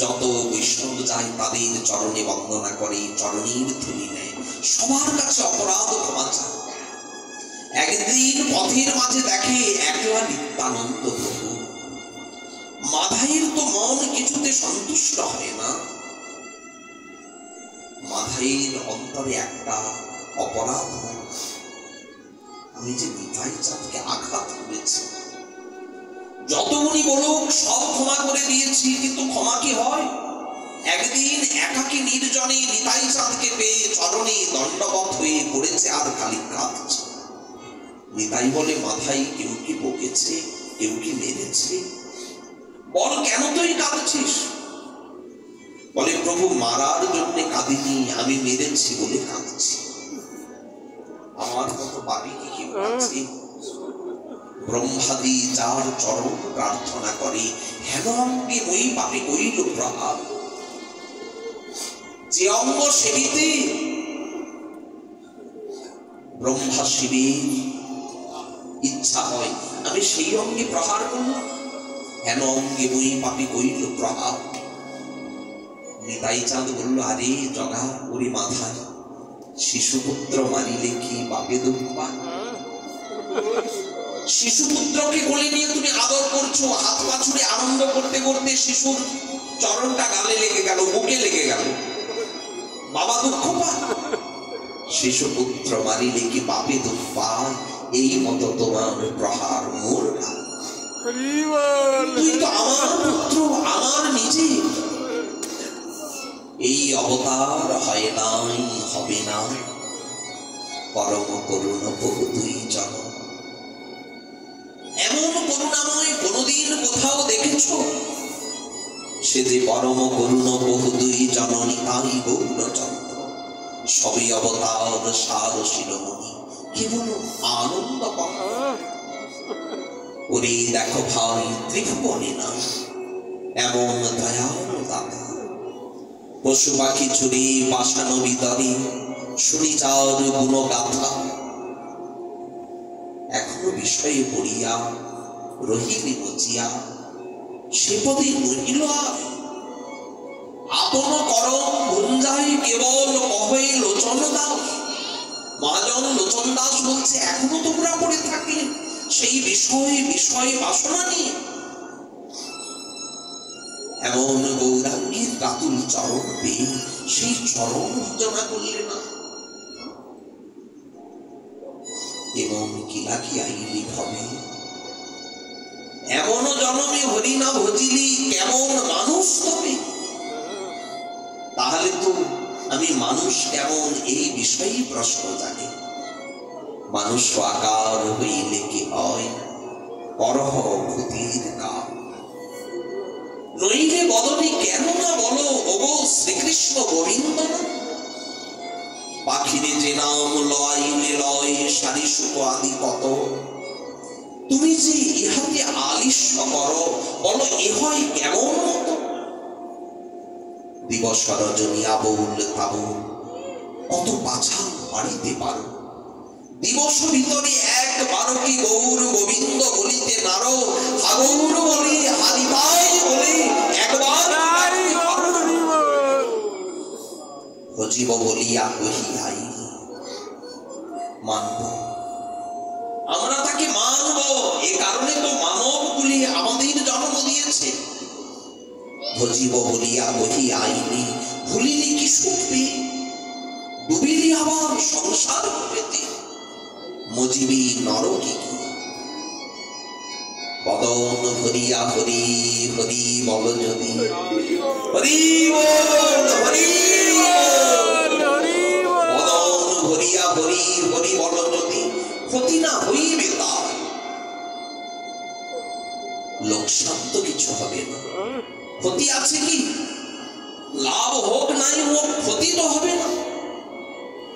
[SPEAKER 1] যত বৈষ্ণব যায় তাদের চরণে বন্দনা করে, চরণের ধুলি নেয়, সবার কাছে অপরাধ ক্ষমা চায়। একদিন পথের মাঝে দেখে একলা নিত্যানন্দ প্রভু। মাধাইয়ের তো মন কিছুতে সন্তুষ্ট হয় না। মাধাইয়ের অন্তরে একটা অপরাধ, আমি যে নিতাই চাঁদকে আঘাত করেছি, যতগুলি বলুক সব ক্ষমা করে দিয়েছি, কিন্তু ক্ষমা কি হয়? একদিন একাকী নির্জনে নিতাই চাঁদকে পেয়ে চরণে দণ্ডবত হয়ে পড়েছে আর খালি কাঁদছে। নিতাই বলে, মাথাই কেউ কি বকেছে, কেউ কি মেরেছে? বল কেন তুই কাঁদছিস? বলে, প্রভু মারার জন্য কাঁদিনি, আমি মেরেছি বলে কাঁদছি। আমার মতো পাপী কি কেউ আছে? ব্রহ্মাদি যার চরম প্রার্থনা করে, হেন অঙ্গে ওই পাপে কইল প্রহার। যে অঙ্গ সেবিতে ব্রহ্মা শিবের ইচ্ছা হয়, আমি সেই অঙ্গে প্রহার করলাম। হেন অঙ্গে ওই পাপে কইল প্রহার। নিতাই চাঁদ বলল, আরে জগা, ওরে মাথায়, শিশুপুত্র মারিলে কি বাপে দুঃখ পায়? শিশুপুত্রকে কোলে নিয়ে তুমি আদর করছো, হাত পা ছুড়ে আনন্দ করতে করতে শিশুর চরণটা গালে লেগে গেল, বুকে লেগে গেল, বাবা দুঃখ পায়? শিশুপুত্র মারিলে কি বাপে দুঃখ পায়? এই মতো তোমার প্রহার মোর গাল। তুই তো আমার পুত্র, আমার নিজে। এই অবতার হয় নাই, হবে না, পরম করুণ বহু 2 জন। এমন করুণাময় কোনদিন কোথাও দেখেছ? সে যে পরম করুণ বহু 2 জননী, তাই গৌরচন্দ্র, সবই অবতার সার শিরোমণি, কেবল আনন্দ পায়। ওরে দেখো ভাই, ত্রিভুবনে না এমন দয়াল দাতা, পশু পাখি চুরি পাশানো ভিতরে শুনি যার গুণ গাথা। এখনো বিষয়ে পড়িয়া রহিলি বচিয়া, সে পদে রহিল আর। আপন করম গুঞ্জাই কেবল কহে লোচন দাস। মহাজন লোচন দাস বলছে, এখনো তোমরা পড়ে থাকলে সেই বিষয় বাসনা নিয়ে। এমন গৌরাঙ্গীর কাতুল চরণ পেয়ে সেই চরণ ভজনা করলে না? এবং কিলাকি আইলি হবে, এমন জনমে হরি না ভজিলি, কেমন মানুষ তবে? তাহলে তো আমি মানুষ কেমন এই বিষয়ে প্রশ্ন জানি। মানুষ আকার হইলে কি হয়? করহ ভূতির কাম। নইলে বদনে কেন না বলো ওগো শ্রীকৃষ্ণ গোবিন্দ না? পাখিরে যে নাম লয় লয় সারি সুখ আদি কত, তুমি যে ইহাতে আলিস্য করো, বলো এ হয় কেমন মতো? দিবস রজনী আবুল তাবুল কত পাছা বাড়িতে পারো, দিবস ভিতরে একবারও কি গৌর গোবিন্দ বলিতে নারো? হাগৌর বলে হারিবাই বলে একবার জীব বলিয়া কহি আই মানব, আমরা তাকে মানব। এ কারণে তো মানব বলি আমাদের জন্ম দিয়েছে। ভজিব বলিয়া কহি আইনি, ভুলিনি কি সুখবি, ডুবিলি আবার সংসার পেতে, মজিবি নরকি কি? বদন ভরিয়া হরি হরি বল যদি, হরি বল হরি বদন ভরিয়া হরি হরি বল যদি, ক্ষতি না হইবে তার, লোকসান তো কিছু হবে না। ক্ষতি আছে কি? লাভ হোক নাই হোক ক্ষতি তো হবে না।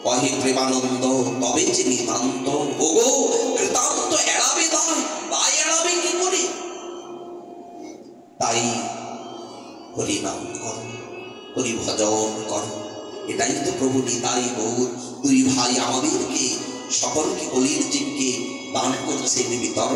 [SPEAKER 1] কহে প্রেমানন্দ তবে যে নিতান্ত, ওগো কৃতান্ত এড়াবে দায়, দায় এড়াবে কি করে? তাই হরি নাম কর, হরি ভজন কর, এটাই তো প্রভু নিতাই গৌর দুই ভাই আমাদেরকে সকলকে কলির জীবকে দান করছেন বিতরণ।